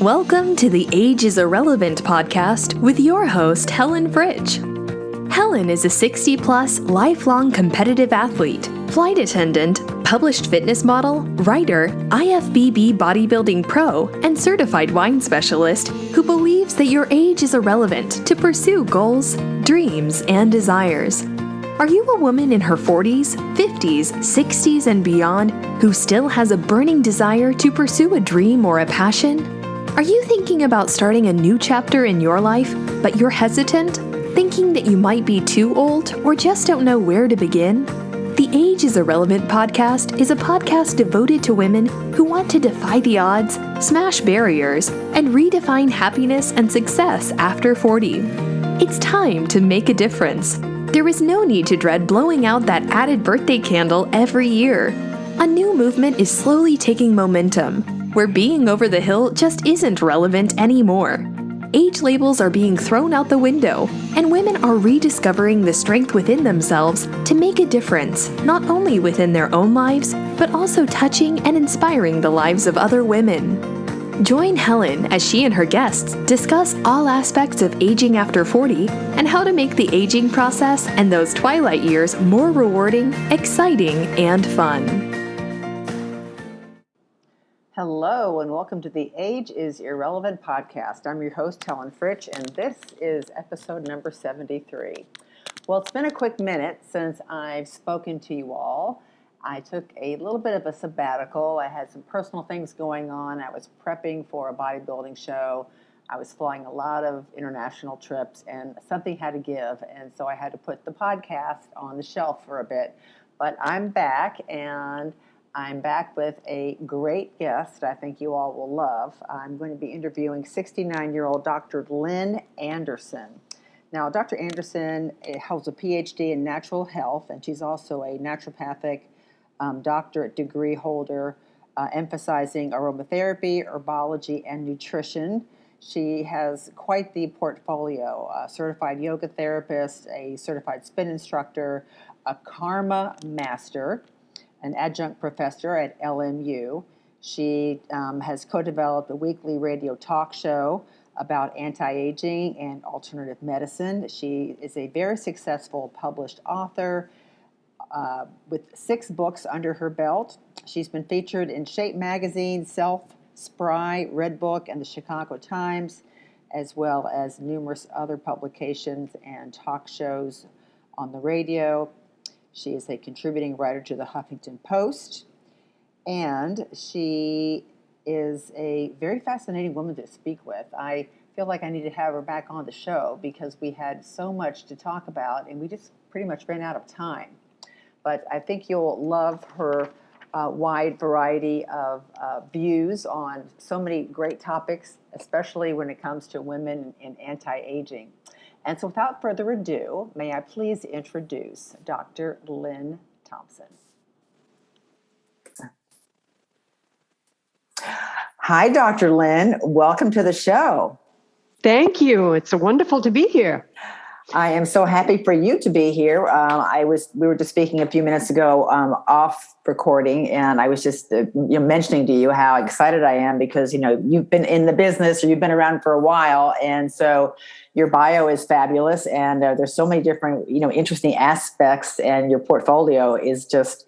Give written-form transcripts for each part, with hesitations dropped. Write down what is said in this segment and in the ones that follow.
Welcome to the Age is Irrelevant podcast with your host, Helen Fritsch. Helen is a 60-plus lifelong competitive athlete, flight attendant, published fitness model, writer, IFBB bodybuilding pro, and certified wine specialist who believes that your age is irrelevant to pursue goals, dreams, and desires. Are you a woman in her 40s, 50s, 60s, and beyond who still has a burning desire to pursue a dream or a passion? Are you thinking about starting a new chapter in your life, but you're hesitant, thinking that you might be too old or just don't know where to begin? The Age is Irrelevant podcast is a podcast devoted to women who want to defy the odds, smash barriers, and redefine happiness and success after 40. It's time to make a difference. There is no need to dread blowing out that added birthday candle every year. A new movement is slowly taking momentum, where being over the hill just isn't relevant anymore. Age labels are being thrown out the window, and women are rediscovering the strength within themselves to make a difference, not only within their own lives, but also touching and inspiring the lives of other women. Join Helen as she and her guests discuss all aspects of aging after 40 and how to make the aging process and those twilight years more rewarding, exciting, and fun. Hello, and welcome to the Age is Irrelevant podcast. I'm your host, Helen Fritsch, and this is episode number 73. Well, it's been a quick minute since I've spoken to you all. I took a little bit of a sabbatical. I had some personal things going on. I was prepping for a bodybuilding show. I was flying a lot of international trips, and something had to give, and so I had to put the podcast on the shelf for a bit. But I'm back, and I'm back with a great guest I think you all will love. I'm going to be interviewing 69-year-old Dr. Lynn Anderson. Now, Dr. Anderson holds a PhD in natural health, and she's also a naturopathic doctorate degree holder, emphasizing aromatherapy, herbology, and nutrition. She has quite the portfolio: a certified yoga therapist, a certified spin instructor, a karma master, an adjunct professor at LMU. She has co-developed a weekly radio talk show about anti-aging and alternative medicine. She is a very successful published author with 6 books under her belt. She's been featured in Shape Magazine, Self, Spry, Red Book, and the Chicago Times, as well as numerous other publications and talk shows on the radio. She is a contributing writer to the Huffington Post, and she is a very fascinating woman to speak with. I feel like I need to have her back on the show because we had so much to talk about, and we just pretty much ran out of time. But I think you'll love her wide variety of views on so many great topics, especially when it comes to women in anti-aging. And so without further ado, may I please introduce Dr. Lynn Thompson. Hi, Dr. Lynn. Welcome to the show. Thank you. It's wonderful to be here. I am so happy for you to be here. We were just speaking a few minutes ago off recording, and I was just mentioning to you how excited I am because you've been in the business or you've been around for a while, and so your bio is fabulous, and there's so many different interesting aspects, and your portfolio is just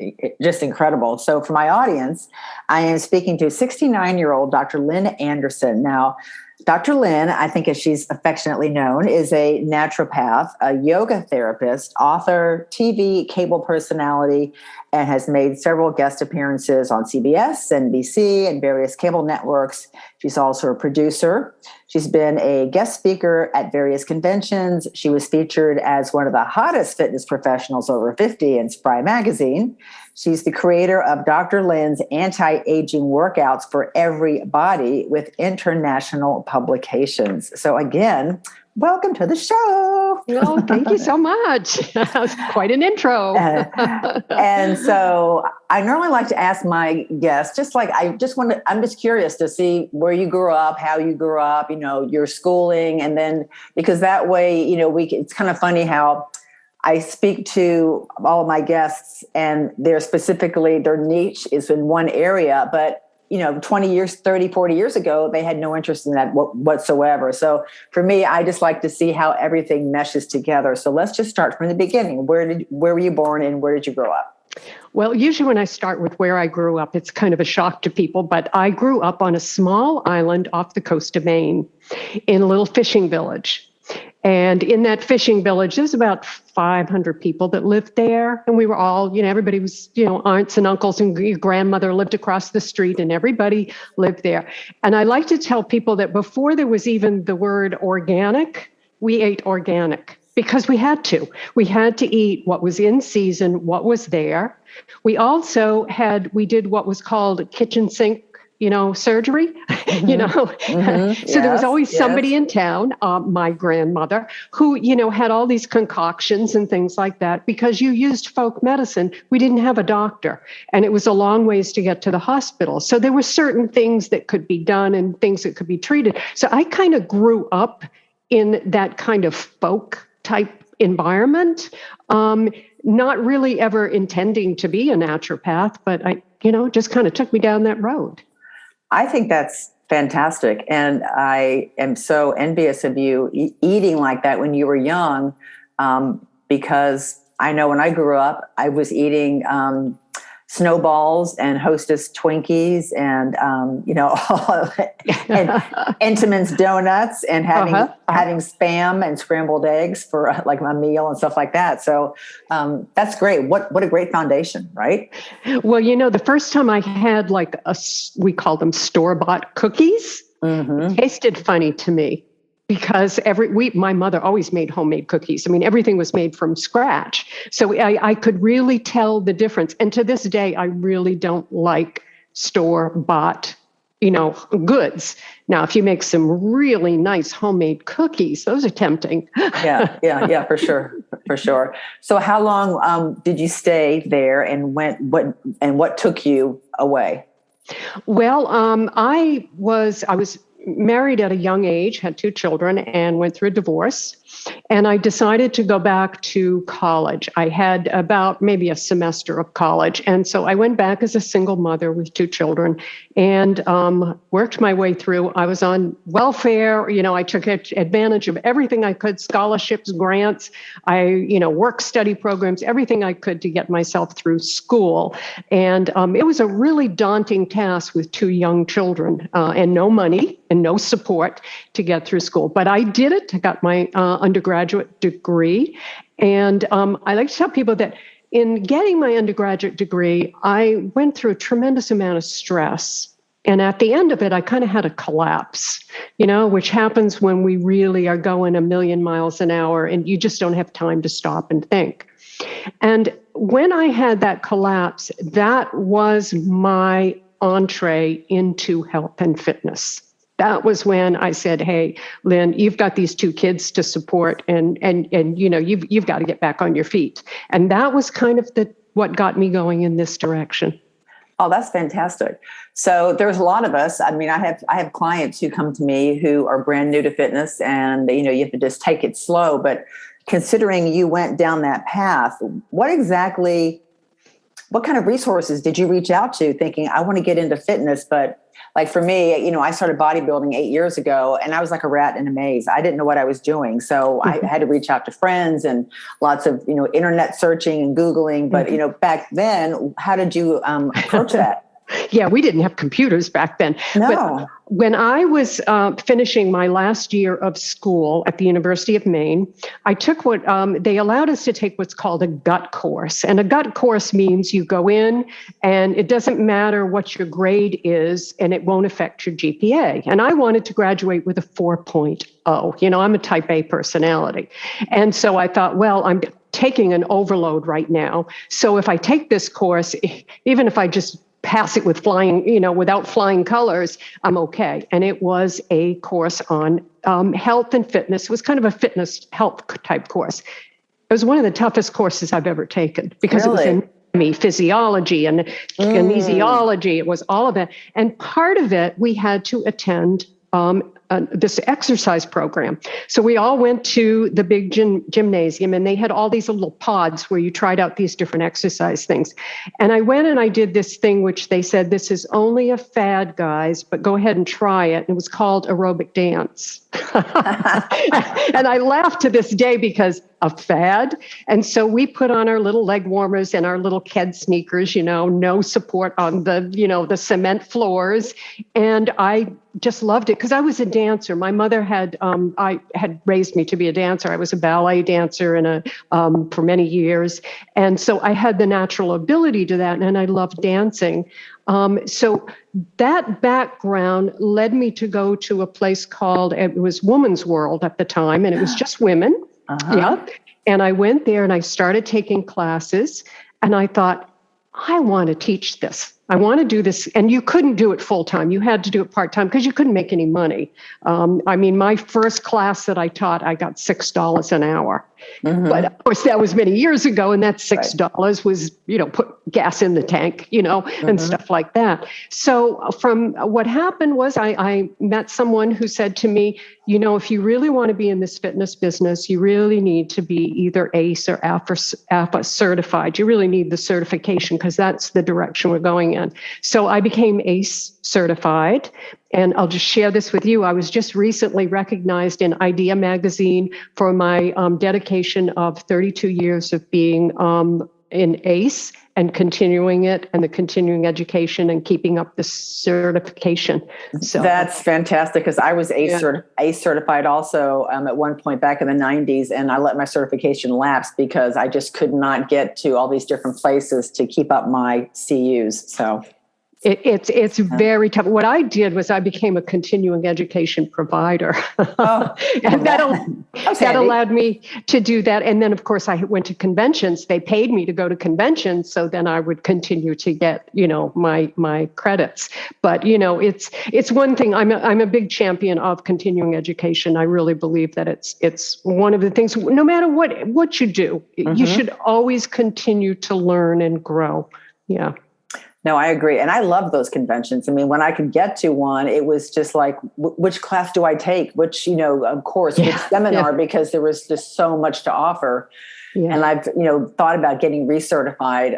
incredible. So for my audience, I am speaking to 69-year-old Dr. Lynn Anderson. Now, Dr. Lynn, I think as she's affectionately known, is a naturopath, a yoga therapist, author, TV, cable personality, and has made several guest appearances on CBS, NBC, and various cable networks. She's also a producer. She's been a guest speaker at various conventions. She was featured as one of the hottest fitness professionals over 50 in Spry Magazine. She's the creator of Dr. Lynn's anti-aging workouts for everybody with international publications. So again, welcome to the show. Oh, thank you so much. That was quite an intro. And so I normally like to ask my guests, I'm just curious to see where you grew up, how you grew up, your schooling, and then because that way, it's kind of funny how I speak to all of my guests and their niche is in one area, but 20 years, 30, 40 years ago, they had no interest in that whatsoever. So for me, I just like to see how everything meshes together. So let's just start from the beginning. Where were you born and where did you grow up? Well, usually when I start with where I grew up, it's kind of a shock to people, but I grew up on a small island off the coast of Maine in a little fishing village. And in that fishing village, there's about 500 people that lived there. And we were all, everybody was, aunts and uncles, and your grandmother lived across the street, and everybody lived there. And I like to tell people that before there was even the word organic, we ate organic because we had to. We had to eat what was in season, what was there. We also we did what was called kitchen sink surgery, Mm-hmm. So there was always somebody in town, my grandmother, who, had all these concoctions and things like that because you used folk medicine. We didn't have a doctor, and it was a long ways to get to the hospital. So there were certain things that could be done and things that could be treated. So I kind of grew up in that kind of folk type environment, not really ever intending to be a naturopath, but just kind of took me down that road. I think that's fantastic. And I am so envious of you eating like that when you were young, because I know when I grew up, I was eating snowballs and Hostess Twinkies and, and Entenmann's donuts and having Spam and scrambled eggs for like my meal and stuff like that. So that's great. What a great foundation, right? Well, the first time I had we call them store-bought cookies, it tasted funny to me. Because my mother always made homemade cookies. I mean, everything was made from scratch. So I could really tell the difference. And to this day, I really don't like store-bought, goods. Now, if you make some really nice homemade cookies, those are tempting. Yeah, for sure. So how long did you stay there and what took you away? Well, I was married at a young age, had 2 children, and went through a divorce. And I decided to go back to college. I had about maybe a semester of college. And so I went back as a single mother with 2 children and worked my way through. I was on welfare. I took advantage of everything I could, scholarships, grants, work study programs, everything I could to get myself through school. And it was a really daunting task with 2 young children and no money and no support to get through school. But I did it. I got my undergraduate degree. And I like to tell people that in getting my undergraduate degree, I went through a tremendous amount of stress. And at the end of it, I kind of had a collapse, which happens when we really are going a million miles an hour and you just don't have time to stop and think. And when I had that collapse, that was my entree into health and fitness. That was when I said, "Hey, Lynn, you've got these 2 kids to support, and you've got to get back on your feet." And that was kind of what got me going in this direction. Oh, that's fantastic. So there's a lot of us. I mean, I have clients who come to me who are brand new to fitness, and you have to just take it slow. But considering you went down that path, what kind of resources did you reach out to, thinking I want to get into fitness, but like for me, I started bodybuilding 8 years ago and I was like a rat in a maze. I didn't know what I was doing. So I had to reach out to friends and lots of, internet searching and Googling. But, back then, how did you approach that? Yeah, we didn't have computers back then. No. But when I was finishing my last year of school at the University of Maine, I took they allowed us to take what's called a gut course. And a gut course means you go in and it doesn't matter what your grade is and it won't affect your GPA. And I wanted to graduate with a 4.0. I'm a type A personality. And so I thought, well, I'm taking an overload right now. So if I take this course, even if I just pass it with flying, without flying colors, I'm okay. And it was a course on health and fitness. It was kind of a fitness health type course. It was one of the toughest courses I've ever taken because Really? It was anatomy, physiology, and kinesiology. It was all of that. And part of it, we had to attend this exercise program. So we all went to the big gymnasium, and they had all these little pods where you tried out these different exercise things. And I went and I did this thing, which they said, this is only a fad, guys, but go ahead and try it. And it was called aerobic dance. And I laugh to this day because a fad. And so we put on our little leg warmers and our little Ked sneakers, no support on the cement floors. And I just loved it because I was a dancer. My mother had raised me to be a dancer. I was a ballet dancer for many years. And so I had the natural ability to that, and I loved dancing. So that background led me to go to a place called, it was Woman's World at the time, and it was just women. Uh-huh. Yeah. And I went there and I started taking classes, and I thought, I want to teach this. I want to do this. And you couldn't do it full time. You had to do it part time because you couldn't make any money. My first class that I taught, I got $6 an hour. Mm-hmm. But of course, that was many years ago. And that $6 was, put gas in the tank, mm-hmm. and stuff like that. So from what happened was I met someone who said to me, if you really want to be in this fitness business, you really need to be either ACE or APA certified. You really need the certification because that's the direction we're going in. So I became ACE certified. And I'll just share this with you. I was just recently recognized in Idea magazine for my dedication of 32 years of being in ACE and continuing it, and the continuing education and keeping up the certification. So that's fantastic, because I was ACE certified also at one point back in the 90s, and I let my certification lapse because I just could not get to all these different places to keep up my CUs. So it's very tough. What I did was I became a continuing education provider. And that allowed me to do that. And then, of course, I went to conventions. They paid me to go to conventions. So then I would continue to get, my credits. But, it's one thing. I'm a big champion of continuing education. I really believe that it's one of the things, no matter what you do, mm-hmm. you should always continue to learn and grow. Yeah. No, I agree. And I love those conventions. I mean, when I could get to one, it was just like, which class do I take? Which, course, which seminar, because there was just so much to offer. Yeah. And I've, thought about getting recertified.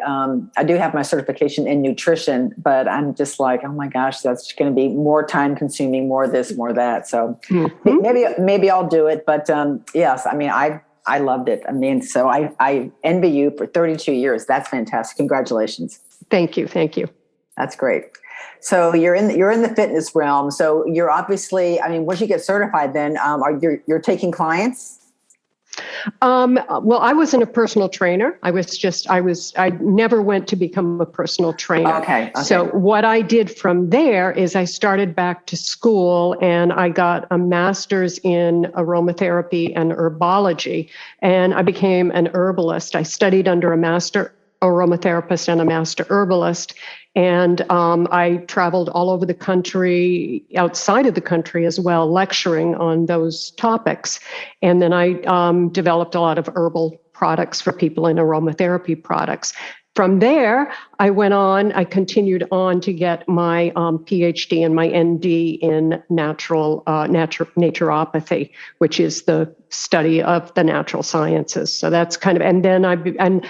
I do have my certification in nutrition, but I'm just like, oh my gosh, that's going to be more time consuming, more this, more that. So mm-hmm. maybe I'll do it. But yes, I mean, I loved it. I mean, so I envy you for 32 years. That's fantastic. Congratulations. Thank you. That's great. So you're in the fitness realm. So you're obviously, once you get certified, then you're taking clients? Well, I wasn't a personal trainer. I never went to become a personal trainer. Okay. So what I did from there is I started back to school, and I got a master's in aromatherapy and herbology, and I became an herbalist. I studied under a master aromatherapist and a master herbalist. And I traveled all over the country, outside of the country as well, lecturing on those topics. And then I developed a lot of herbal products for people in aromatherapy products. From there, I continued on to get my PhD and my ND in naturopathy, which is the study of the natural sciences. So that's kind of, and then I became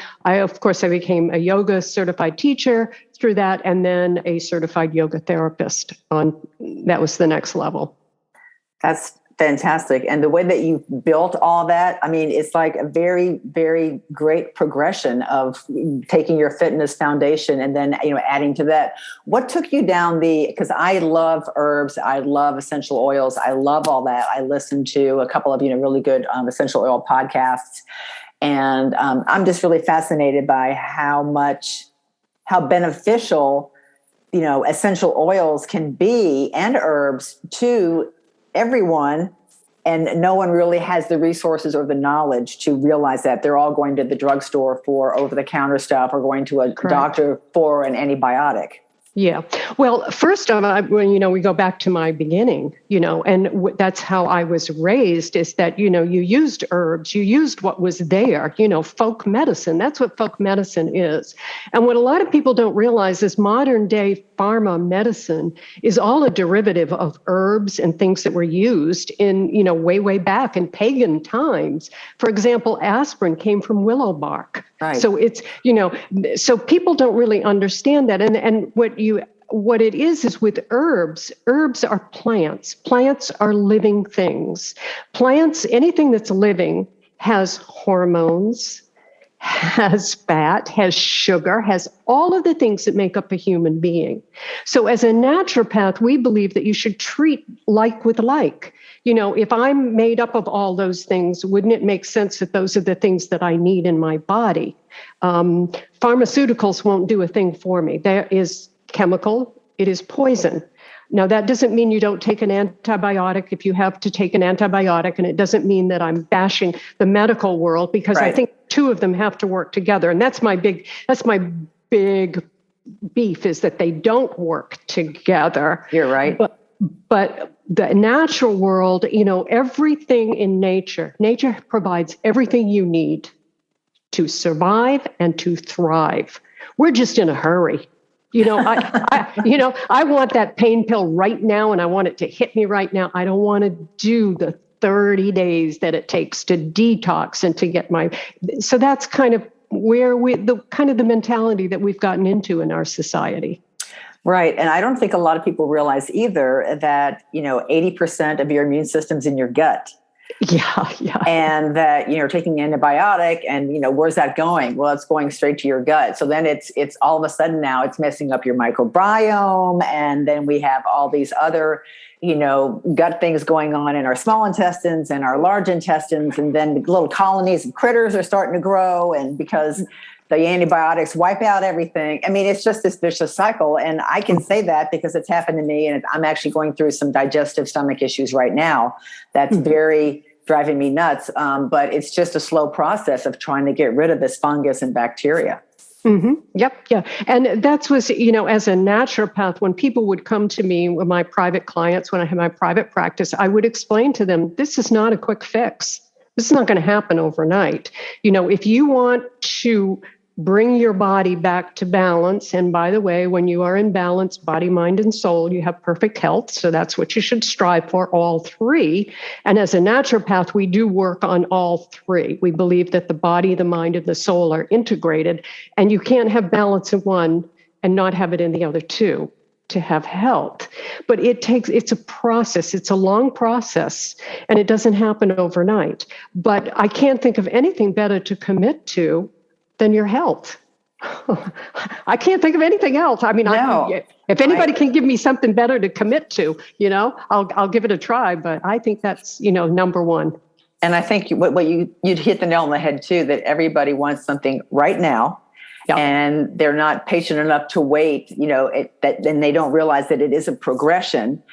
a yoga certified teacher through that, and then a certified yoga therapist. That was the next level. That's fantastic. And the way that you built all that, it's like a very, very great progression of taking your fitness foundation and then, adding to that. What took you down because I love herbs. I love essential oils. I love all that. I listened to a couple of, really good essential oil podcasts. And I'm just really fascinated by how beneficial, essential oils can be, and herbs, to everyone, and no one really has the resources or the knowledge to realize that. They're all going to the drugstore for over-the-counter stuff, or going to a doctor for an antibiotic. Yeah. Well, first of all, we go back to my beginning, and that's how I was raised, is that, you used herbs, you used what was there, folk medicine. That's what folk medicine is. And what a lot of people don't realize is modern day pharma medicine is all a derivative of herbs and things that were used in, way, way back in pagan times. For example, aspirin came from willow bark. Right. So it's, so people don't really understand that. And what it is with herbs are plants. Plants are living things. Plants, anything that's living has hormones, has fat, has sugar, has all of the things that make up a human being. So as a naturopath, we believe that you should treat like with like. If I'm made up of all those things, wouldn't it make sense that those are the things that I need in my body? Pharmaceuticals won't do a thing for me. There is chemical, it is poison. Now, that doesn't mean you don't take an antibiotic if you have to take an antibiotic, and it doesn't mean that I'm bashing the medical world, because Right. I think two of them have to work together. And that's my big beef, is that they don't work together. You're right. But the natural world, everything in nature provides everything you need to survive and to thrive. We're just in a hurry. I want that pain pill right now, and I want it to hit me right now. I don't want to do the 30 days that it takes to detox and to get so that's kind of where the mentality that we've gotten into in our society. Right. And I don't think a lot of people realize either that, 80% of your immune system's in your gut. Yeah. And that, taking an antibiotic and, where's that going? Well, it's going straight to your gut. So then it's all of a sudden now it's messing up your microbiome. And then we have all these other, gut things going on in our small intestines and our large intestines. And then the little colonies of critters are starting to grow. And because the antibiotics wipe out everything. I mean, it's just this vicious cycle. And I can say that because it's happened to me. And I'm actually going through some digestive stomach issues right now. That's very driving me nuts. But it's just a slow process of trying to get rid of this fungus and bacteria. Mm-hmm. Yep. Yeah. And that's was, as a naturopath, when people would come to me with my private clients, when I had my private practice, I would explain to them, this is not a quick fix. This is not going to happen overnight. If you want to bring your body back to balance, and by the way, when you are in balance, body, mind, and soul, you have perfect health. So that's what you should strive for, all three. And as a naturopath, we do work on all three. We believe that the body, the mind, and the soul are integrated, and you can't have balance in one and not have it in the other two to have health. But it's a process. It's a long process, and it doesn't happen overnight. But I can't think of anything better to commit to than your health. I can't think of anything else. I mean, No. If anybody can give me something better to commit to, I'll give it a try. But I think that's, number one. And I think what you'd hit the nail on the head too, that everybody wants something right now. Yep. And they're not patient enough to wait, and they don't realize that it is a progression.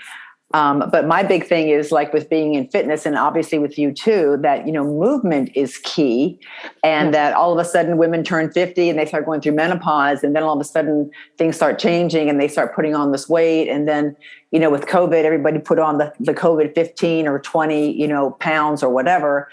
But my big thing is, like with being in fitness, and obviously with you too, that, movement is key. And that all of a sudden women turn 50 and they start going through menopause, and then all of a sudden things start changing and they start putting on this weight. And then, with COVID, everybody put on the COVID 15 or 20, pounds or whatever.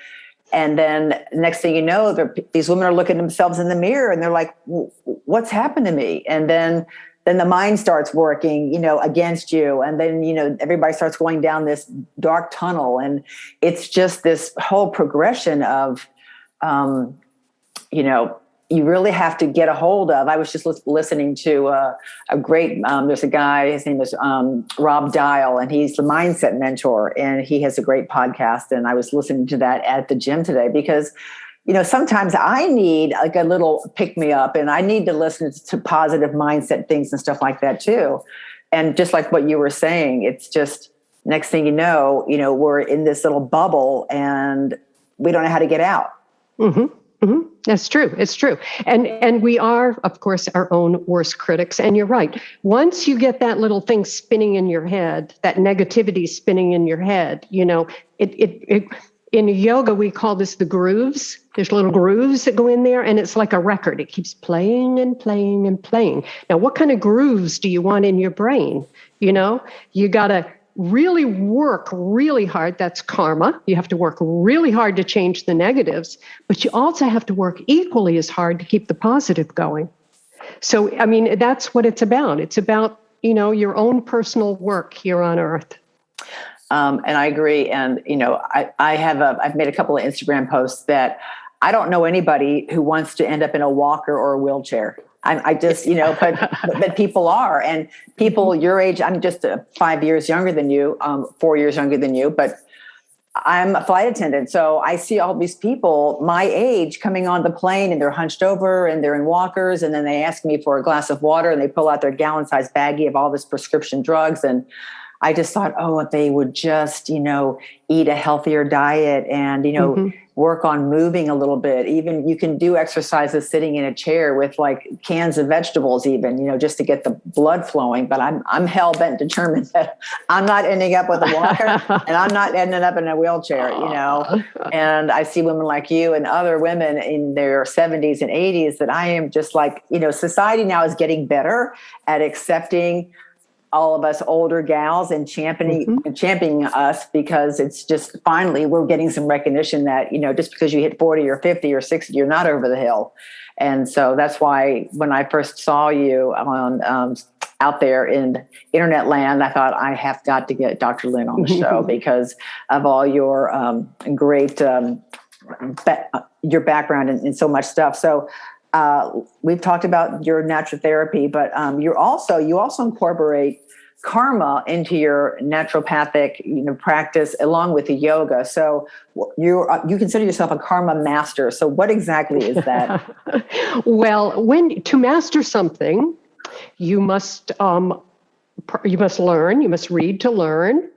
And then next thing you know, these women are looking at themselves in the mirror and they're like, what's happened to me? And then the mind starts working, against you. And then, everybody starts going down this dark tunnel. And it's just this whole progression of, you really have to get a hold of. I was just listening to a great, there's a guy, his name is Rob Dial, and he's the mindset mentor, and he has a great podcast. And I was listening to that at the gym today because, sometimes I need like a little pick me up, and I need to listen to positive mindset things and stuff like that too. And just like what you were saying, it's just next thing you know, we're in this little bubble and we don't know how to get out. Mm-hmm. Mm-hmm. That's true. It's true. And we are, of course, our own worst critics. And you're right. Once you get that little thing spinning in your head, that negativity spinning in your head, In yoga, we call this the grooves. There's little grooves that go in there, and it's like a record. It keeps playing and playing and playing. Now, what kind of grooves do you want in your brain? You got to really work really hard. That's karma. You have to work really hard to change the negatives, but you also have to work equally as hard to keep the positive going. So, I mean, that's what it's about. It's about, your own personal work here on earth. And I agree. And, I've made a couple of Instagram posts that I don't know anybody who wants to end up in a walker or a wheelchair. I just, but people are, and people your age, I'm just 5 years younger than you, 4 years younger than you, but I'm a flight attendant. So I see all these people my age coming on the plane, and they're hunched over and they're in walkers. And then they ask me for a glass of water, and they pull out their gallon-sized baggie of all this prescription drugs. And I just thought, if they would just, eat a healthier diet and, work on moving a little bit. Even you can do exercises sitting in a chair with like cans of vegetables, even, just to get the blood flowing. But I'm hell bent determined that I'm not ending up with a walker and I'm not ending up in a wheelchair, And I see women like you and other women in their 70s and 80s that I am just like, society now is getting better at accepting all of us older gals and championing us, because it's just finally we're getting some recognition that, just because you hit 40 or 50 or 60, you're not over the hill. And so that's why when I first saw you on out there in internet land, I thought I have got to get Dr. Lynn on the show because of all your great, your background and so much stuff. So we've talked about your natural therapy, but you also incorporate karma into your naturopathic practice along with the yoga. So you consider yourself a karma master. So what exactly is that? Well, to master something, you must learn. You must read to learn,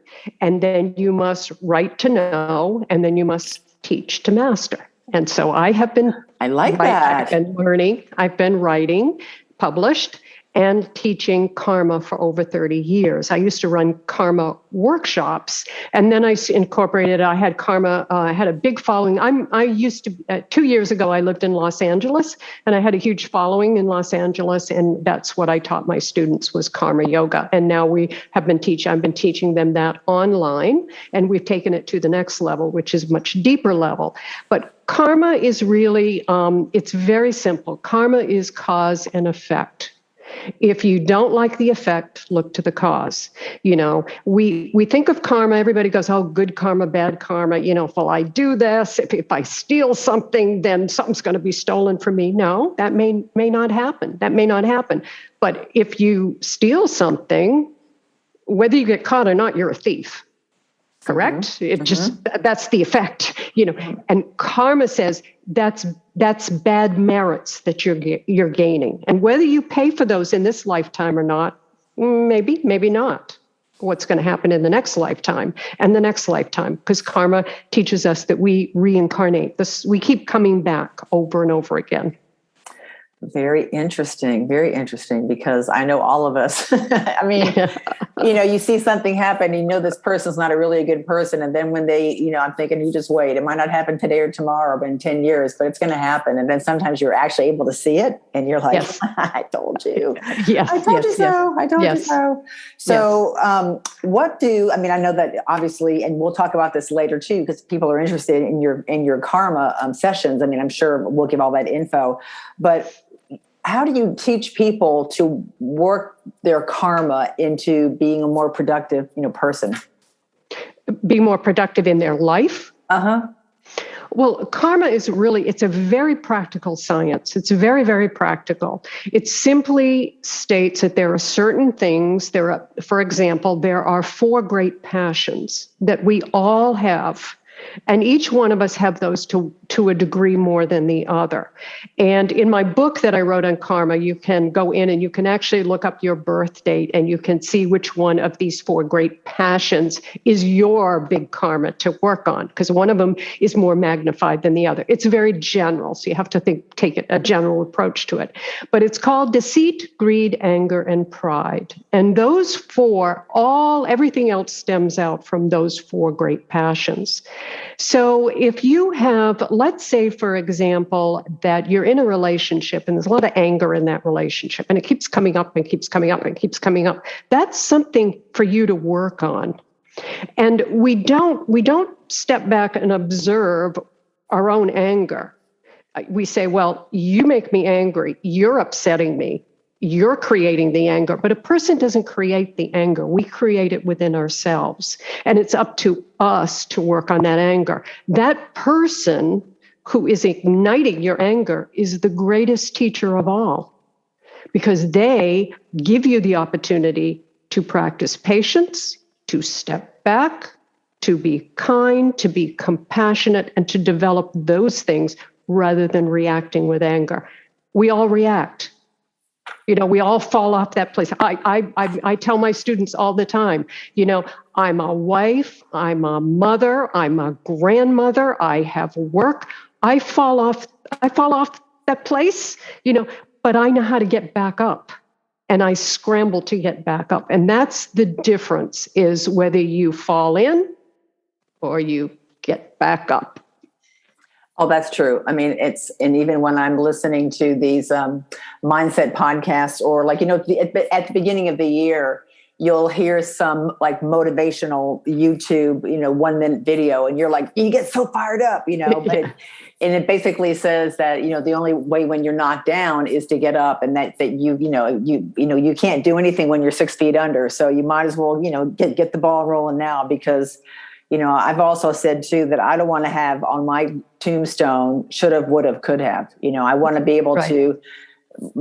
and then you must write to know, and then you must teach to master. And so I've been learning, I've been writing, published, and teaching karma for over 30 years. I used to run karma workshops, and then I incorporated, I had karma, I had a big following. I used to, 2 years ago, I lived in Los Angeles, and I had a huge following in Los Angeles, and that's what I taught my students was karma yoga. And now I've been teaching them that online, and we've taken it to the next level, which is much deeper level. But karma is really, it's very simple. Karma is cause and effect. If you don't like the effect, look to the cause. We think of karma, everybody goes, oh, good karma, bad karma. If I do this, if I steal something, then something's going to be stolen from me. No, that may not happen. That may not happen. But if you steal something, whether you get caught or not, you're a thief. Correct? That's the effect, and karma says that's bad merits that you're gaining. And whether you pay for those in this lifetime or not, maybe not. What's going to happen in the next lifetime and the next lifetime? Because karma teaches us that we reincarnate. We keep coming back over and over again. Very interesting, because I know all of us, I mean, you see something happen, this person's not really a good person. And then when they, I'm thinking, you just wait, it might not happen today or tomorrow, but in 10 years, but it's going to happen. And then sometimes you're actually able to see it and you're like, yes. I told you. Yes. I told you so. I told you so. So I know that obviously, and we'll talk about this later too, because people are interested in your karma sessions. I mean, I'm sure we'll give all that info, but how do you teach people to work their karma into being a more productive, person? Be more productive in their life? Well, karma is it's a very practical science. It's very, very practical. It simply states that there are certain things, for example, there are 4 great passions that we all have. And each one of us have those to a degree more than the other. And in my book that I wrote on karma, you can go in and you can actually look up your birth date and you can see which one of these 4 great passions is your big karma to work on, because one of them is more magnified than the other. It's very general, so you have to take a general approach to it. But it's called deceit, greed, anger, and pride. And those 4, everything else stems out from those 4 great passions. So if you have, let's say, for example, that you're in a relationship and there's a lot of anger in that relationship and it keeps coming up and keeps coming up and keeps coming up, that's something for you to work on. And we don't step back and observe our own anger. We say, well, you make me angry. You're upsetting me. You're creating the anger. But a person doesn't create the anger. We create it within ourselves. And it's up to us to work on that anger. That person who is igniting your anger is the greatest teacher of all, because they give you the opportunity to practice patience, to step back, to be kind, to be compassionate, and to develop those things rather than reacting with anger. We all react. We all fall off that place. I tell my students all the time, I'm a wife, I'm a mother, I'm a grandmother, I have work. I fall off that place, but I know how to get back up. And I scramble to get back up. And that's the difference, is whether you fall in or you get back up. Oh, that's true. I mean, and even when I'm listening to these mindset podcasts, or like, at the beginning of the year, you'll hear some like motivational YouTube, 1 minute video, and you're like, you get so fired up, but and it basically says that, the only way when you're knocked down is to get up, and that you can't do anything when you're 6 feet under. So you might as well, get the ball rolling now, because I've also said too that I don't want to have on my tombstone should have, would have, could have. I want to be able to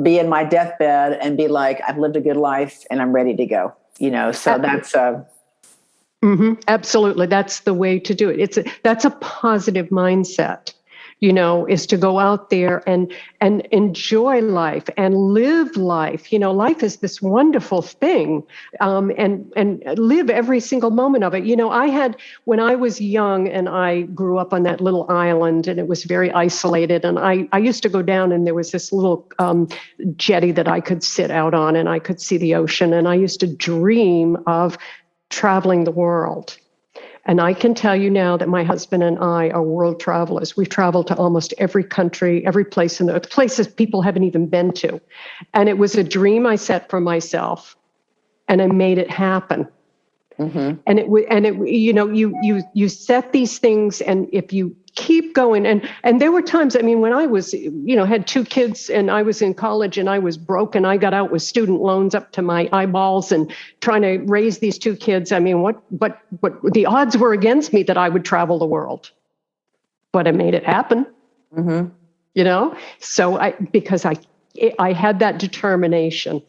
be in my deathbed and be like, I've lived a good life and I'm ready to go. So that's absolutely, that's the way to do it. That's a positive mindset. Is to go out there and enjoy life and live life. Life is this wonderful thing, and live every single moment of it. When I was young and I grew up on that little island, and it was very isolated, and I used to go down, and there was this little jetty that I could sit out on, and I could see the ocean, and I used to dream of traveling the world. And I can tell you now that my husband and I are world travelers. We've traveled to almost every country, every place in the places people haven't even been to. And it was a dream I set for myself, and I made it happen. Mm-hmm. And you set these things, and if you keep going, and there were times, when I was, had 2 kids and I was in college and I was broke, and I got out with student loans up to my eyeballs and trying to raise these 2 kids. What the odds were against me that I would travel the world, but I made it happen. Mm-hmm. So because I had that determination,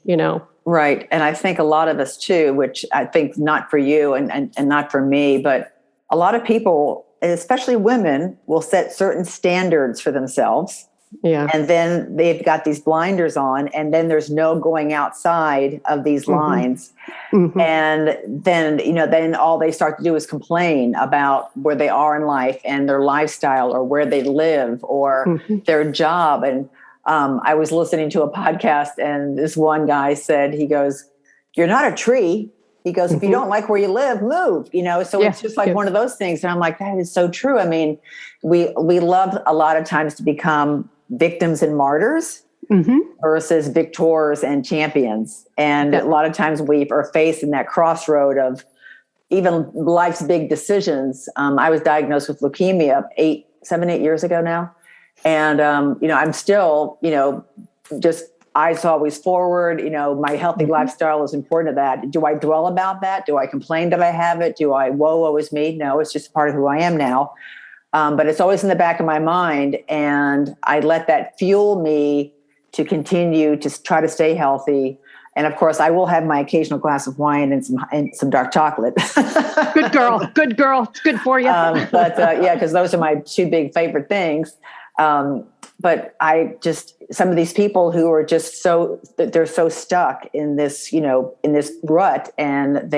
Right. And I think a lot of us too, which I think not for you and not for me, but a lot of people, especially women, will set certain standards for themselves. Yeah. And then they've got these blinders on, and then there's no going outside of these lines. Mm-hmm. And then, then all they start to do is complain about where they are in life and their lifestyle, or where they live, or their job. And I was listening to a podcast, and this one guy said, he goes, "You're not a tree." He goes, "If you don't like where you live, move." So it's just like one of those things. And I'm like, that is so true. We love a lot of times to become victims and martyrs versus victors and champions. And a lot of times we are faced in that crossroad of even life's big decisions. I was diagnosed with leukemia 7, 8 years ago now. And, I'm still, just eyes always forward. My healthy lifestyle is important to that. Do I dwell about that? Do I complain that I have it? Do I, woe is me? No, it's just part of who I am now. But it's always in the back of my mind. And I let that fuel me to continue to try to stay healthy. And of course, I will have my occasional glass of wine and some dark chocolate. Good girl. It's good for you. Because those are my 2 big favorite things. But some of these people who are just they're so stuck in this, in this rut, and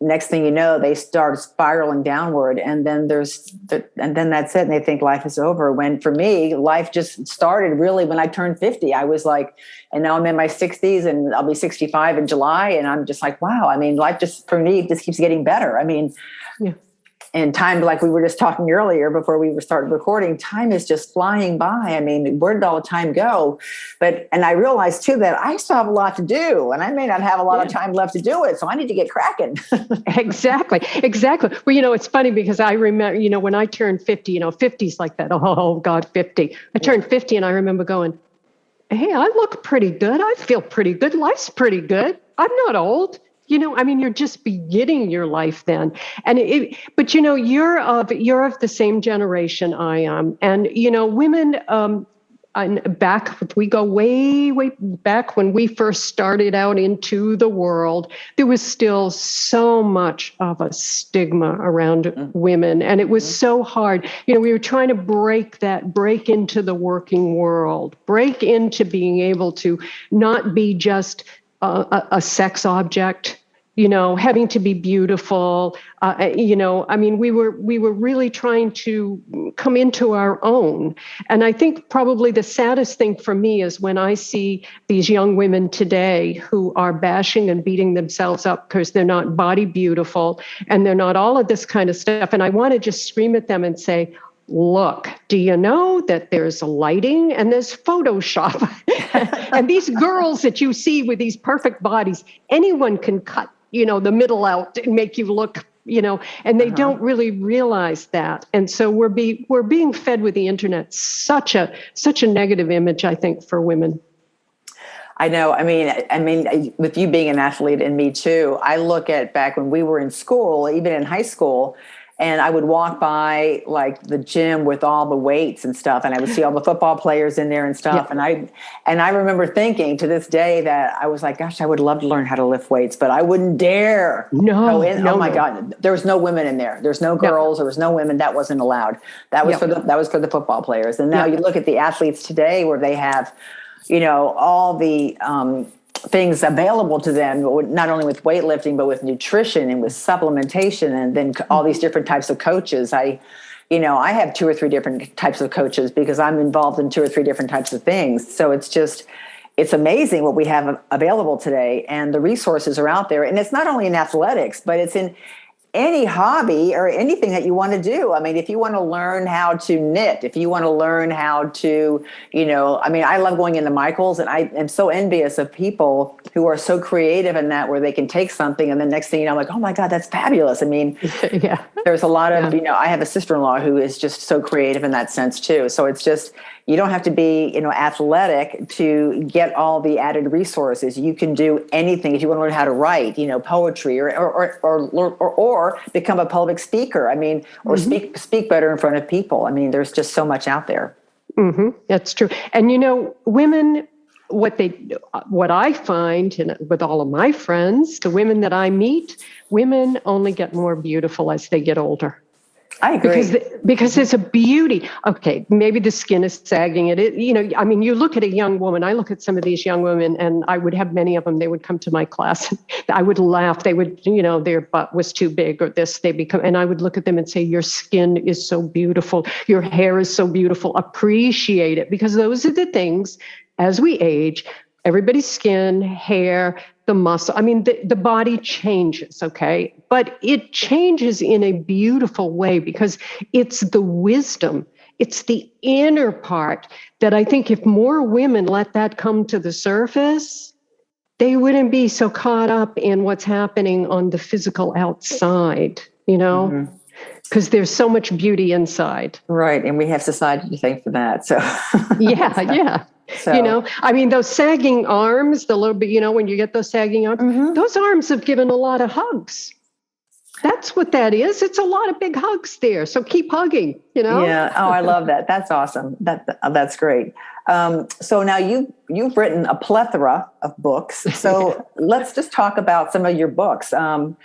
next thing you know, they start spiraling downward, and then that's it. And they think life is over. When for me, life just started really when I turned 50. I was like, and now I'm in my 60s, and I'll be 65 in July. And I'm just like, wow. Life just, for me, just keeps getting better. And time, like we were just talking earlier before we started recording, time is just flying by. I mean, where did all the time go? And I realized too that I still have a lot to do, and I may not have a lot of time left to do it. So I need to get cracking. Exactly. Well, it's funny because I remember, when I turned 50, 50's like that. Oh God, 50. I turned 50 and I remember going, hey, I look pretty good. I feel pretty good. Life's pretty good. I'm not old. You're just beginning your life then. But you're of the same generation I am. And, women, and back, if we go way, way back when we first started out into the world, there was still so much of a stigma around women. And it was so hard. We were trying to break into the working world, break into being able to not be just a sex object, having to be beautiful. We were really trying to come into our own. And I think probably the saddest thing for me is when I see these young women today who are bashing and beating themselves up because they're not body beautiful and they're not all of this kind of stuff. And I want to just scream at them and say, look, do you know that there's lighting and there's Photoshop? And these girls that you see with these perfect bodies, anyone can cut, the middle out and make you look, and they don't really realize that. And so we're being fed with the internet such a negative image, I think, for women. I know. I mean, with you being an athlete and me too, I look at back when we were in school, even in high school, and I would walk by like the gym with all the weights and stuff, and I would see all the football players in there and stuff. Yeah. And I remember thinking to this day that I was like, gosh, I would love to learn how to lift weights, but I wouldn't dare. No. Oh my God, there was no women in there. There's no girls. There was no women. That wasn't allowed. That was for the football players. And now you look at the athletes today, where they have, all the things available to them, not only with weightlifting, but with nutrition and with supplementation, and then all these different types of coaches. I have 2 or 3 different types of coaches because I'm involved in 2 or 3 different types of things. So it's amazing what we have available today, and the resources are out there. And it's not only in athletics, but it's in any hobby or anything that you want to do. I mean, if you want to learn how to knit, if you want to learn how to, I love going into Michael's, and I am so envious of people who are so creative in that, where they can take something and the next thing I'm like, oh my God, that's fabulous. I mean, there's a lot of, I have a sister-in-law who is just so creative in that sense too. So it's just, you don't have to be, athletic to get all the added resources. You can do anything if you want to learn how to write, poetry or become a public speaker. I mean, or speak better in front of people. I mean, there's just so much out there. Mm-hmm. That's true. And women, what I find, and with all of my friends, the women that I meet, women only get more beautiful as they get older. I agree. Because there's a beauty. Okay, maybe the skin is sagging. You look at a young woman. I look at some of these young women, and I would have many of them. They would come to my class. I would laugh. They would, their butt was too big or this. And I would look at them and say, your skin is so beautiful. Your hair is so beautiful. Appreciate it, because those are the things as we age. Everybody's skin, hair, the muscle. I mean, the body changes, okay? But it changes in a beautiful way because it's the wisdom. It's the inner part that I think if more women let that come to the surface, they wouldn't be so caught up in what's happening on the physical outside, because there's so much beauty inside. Right. And we have society to thank for that. So yeah. So, those sagging arms, the little bit, when you get those sagging arms, those arms have given a lot of hugs. That's what that is. It's a lot of big hugs there. So keep hugging, Yeah. Oh, I love that. That's awesome. That's great. So now you've written a plethora of books. So let's just talk about some of your books. The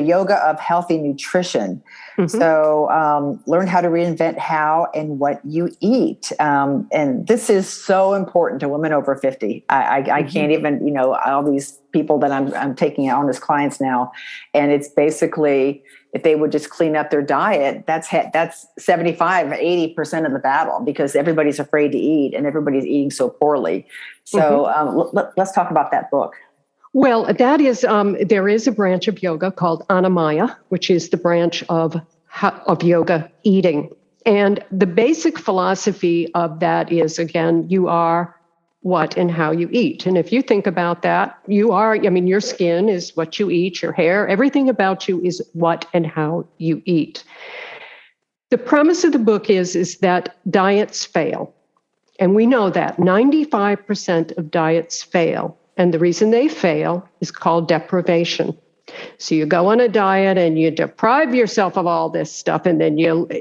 yoga of healthy nutrition. Mm-hmm. So learn how to reinvent how and what you eat. And this is so important to women over 50. I can't even, all these people that I'm taking on as clients now. And it's basically, if they would just clean up their diet, that's 75, 80% of the battle, because everybody's afraid to eat and everybody's eating so poorly. So let's talk about that book. Well, that is, there is a branch of yoga called Anamaya, which is the branch of yoga eating. And the basic philosophy of that is, again, you are what and how you eat. And if you think about that, your skin is what you eat, your hair, everything about you is what and how you eat. The premise of the book is that diets fail. And we know that 95% of diets fail. And the reason they fail is called deprivation. So you go on a diet and you deprive yourself of all this stuff. And then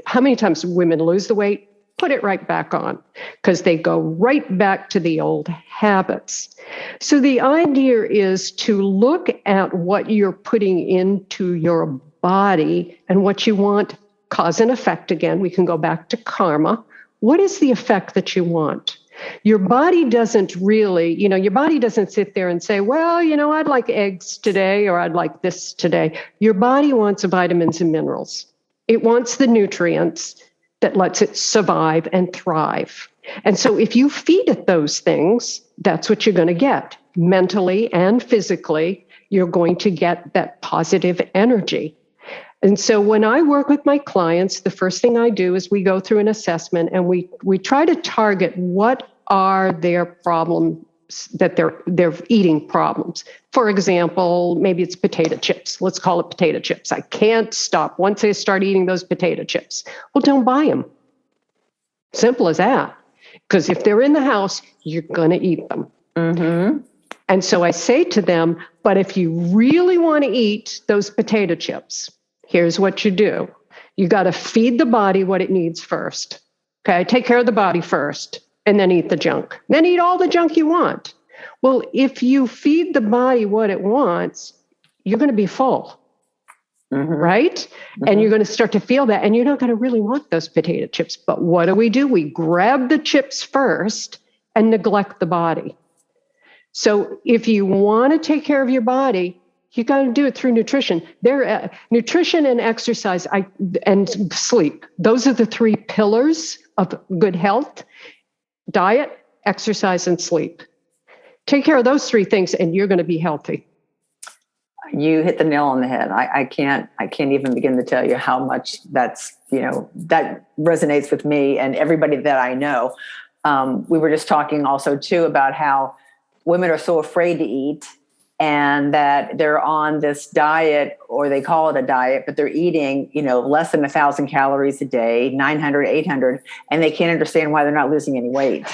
how many times women lose the weight? Put it right back on, because they go right back to the old habits. So the idea is to look at what you're putting into your body and what you want, cause and effect again. We can go back to karma. What is the effect that you want? Your body doesn't really, your body doesn't sit there and say, well, I'd like eggs today, or I'd like this today. Your body wants vitamins and minerals. It wants the nutrients that lets it survive and thrive. And so if you feed it those things, that's what you're going to get. Mentally and physically, you're going to get that positive energy. And so when I work with my clients, the first thing I do is we go through an assessment and we try to target what are their problems, that they're eating problems. For example, maybe it's potato chips. Let's call it potato chips. I can't stop once they start eating those potato chips. Well, don't buy them. Simple as that. Because if they're in the house, you're going to eat them. Mm-hmm. And so I say to them, but if you really want to eat those potato chips, here's what you do. You got to feed the body what it needs first. Okay, take care of the body first, and then eat the junk. Then eat all the junk you want. Well, if you feed the body what it wants, you're going to be full, right? Mm-hmm. And you're going to start to feel that, and you're not going to really want those potato chips. But what do? We grab the chips first and neglect the body. So if you want to take care of your body, you got to do it through nutrition. Nutrition and exercise and sleep. Those are the three pillars of good health: diet, exercise, and sleep. Take care of those three things and you're going to be healthy. You hit the nail on the head. I can't even begin to tell you how much that resonates with me and everybody that I know. We were just talking also too about how women are so afraid to eat, and that they're on this diet, or they call it a diet, but they're eating, less than 1,000 calories a day, 900, 800, and they can't understand why they're not losing any weight.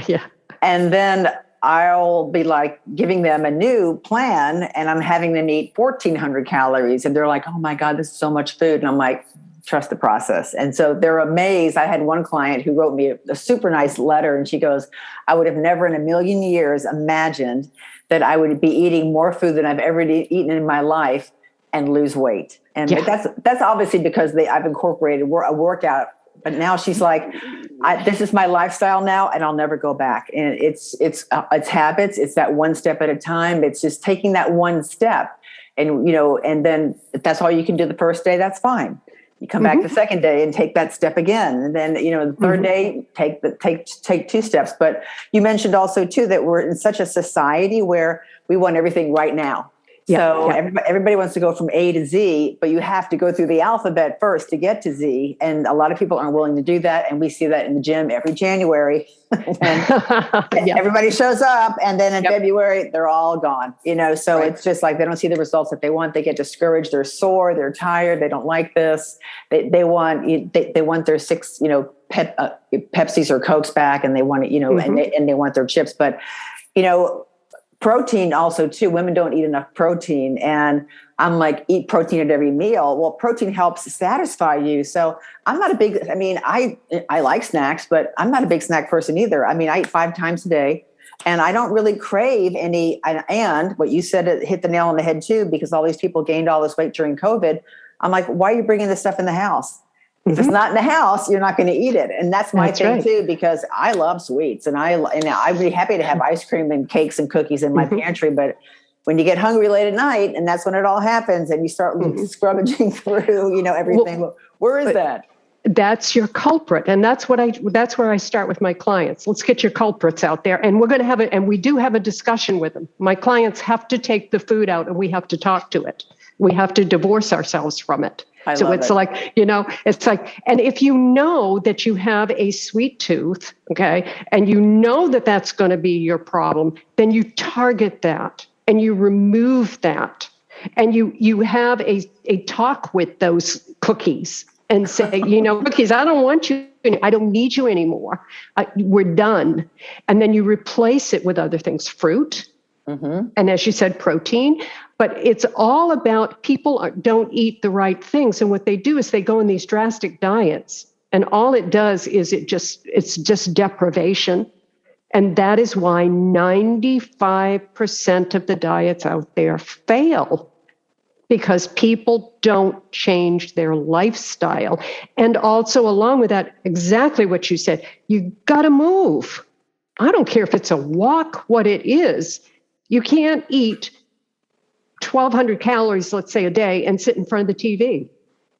Yeah. And then I'll be like giving them a new plan, and I'm having them eat 1,400 calories. And they're like, oh my God, this is so much food. And I'm like, trust the process. And so they're amazed. I had one client who wrote me a super nice letter, and she goes, I would have never in a million years imagined that I would be eating more food than I've ever eaten in my life and lose weight. And that's obviously because I've incorporated a workout. But now she's like, this is my lifestyle now, and I'll never go back. And it's habits. It's that one step at a time. It's just taking that one step, and and then if that's all you can do the first day, that's fine. You come back the second day and take that step again. And then, the third day, take two steps. But you mentioned also too, that we're in such a society where we want everything right now. So everybody wants to go from A to Z, but you have to go through the alphabet first to get to Z. And a lot of people aren't willing to do that. And we see that in the gym every January when everybody shows up. And then in February, they're all gone, so it's just like they don't see the results that they want. They get discouraged. They're sore. They're tired. They don't like this. They want their 6, Pepsis or Cokes back, and they want it, and they want their chips. But, protein also too. Women don't eat enough protein, and I'm like, eat protein at every meal. Well, protein helps satisfy you. So I'm not a big, I like snacks, but I'm not a big snack person either. I eat 5 times a day, and I don't really crave any. And what you said, it hit the nail on the head too, because all these people gained all this weight during COVID. I'm like, why are you bringing this stuff in the house? If it's not in the house, you're not going to eat it. And that's my thing too, because I love sweets, and I'd be happy to have ice cream and cakes and cookies in my pantry. But when you get hungry late at night, and that's when it all happens, and you start scrummaging through, everything, where is that? that's your culprit. And that's where I start with my clients. Let's get your culprits out there. And we're going to have it. And we do have a discussion with them. My clients have to take the food out and we have to talk to it. We have to divorce ourselves from it. So it's like, it's like, and if you know that you have a sweet tooth, okay, and you know that that's going to be your problem, then you target that and you remove that. And you have a talk with those cookies and say, cookies, I don't want you. I don't need you anymore. We're done. And then you replace it with other things, fruit. Mm-hmm. And as you said, protein. But it's all about people don't eat the right things. And what they do is they go in these drastic diets. And all it does is it's just deprivation. And that is why 95% of the diets out there fail, because people don't change their lifestyle. And also along with that, exactly what you said, you got to move. I don't care if it's a walk, what it is. You can't eat 1,200 calories, let's say, a day and sit in front of the TV.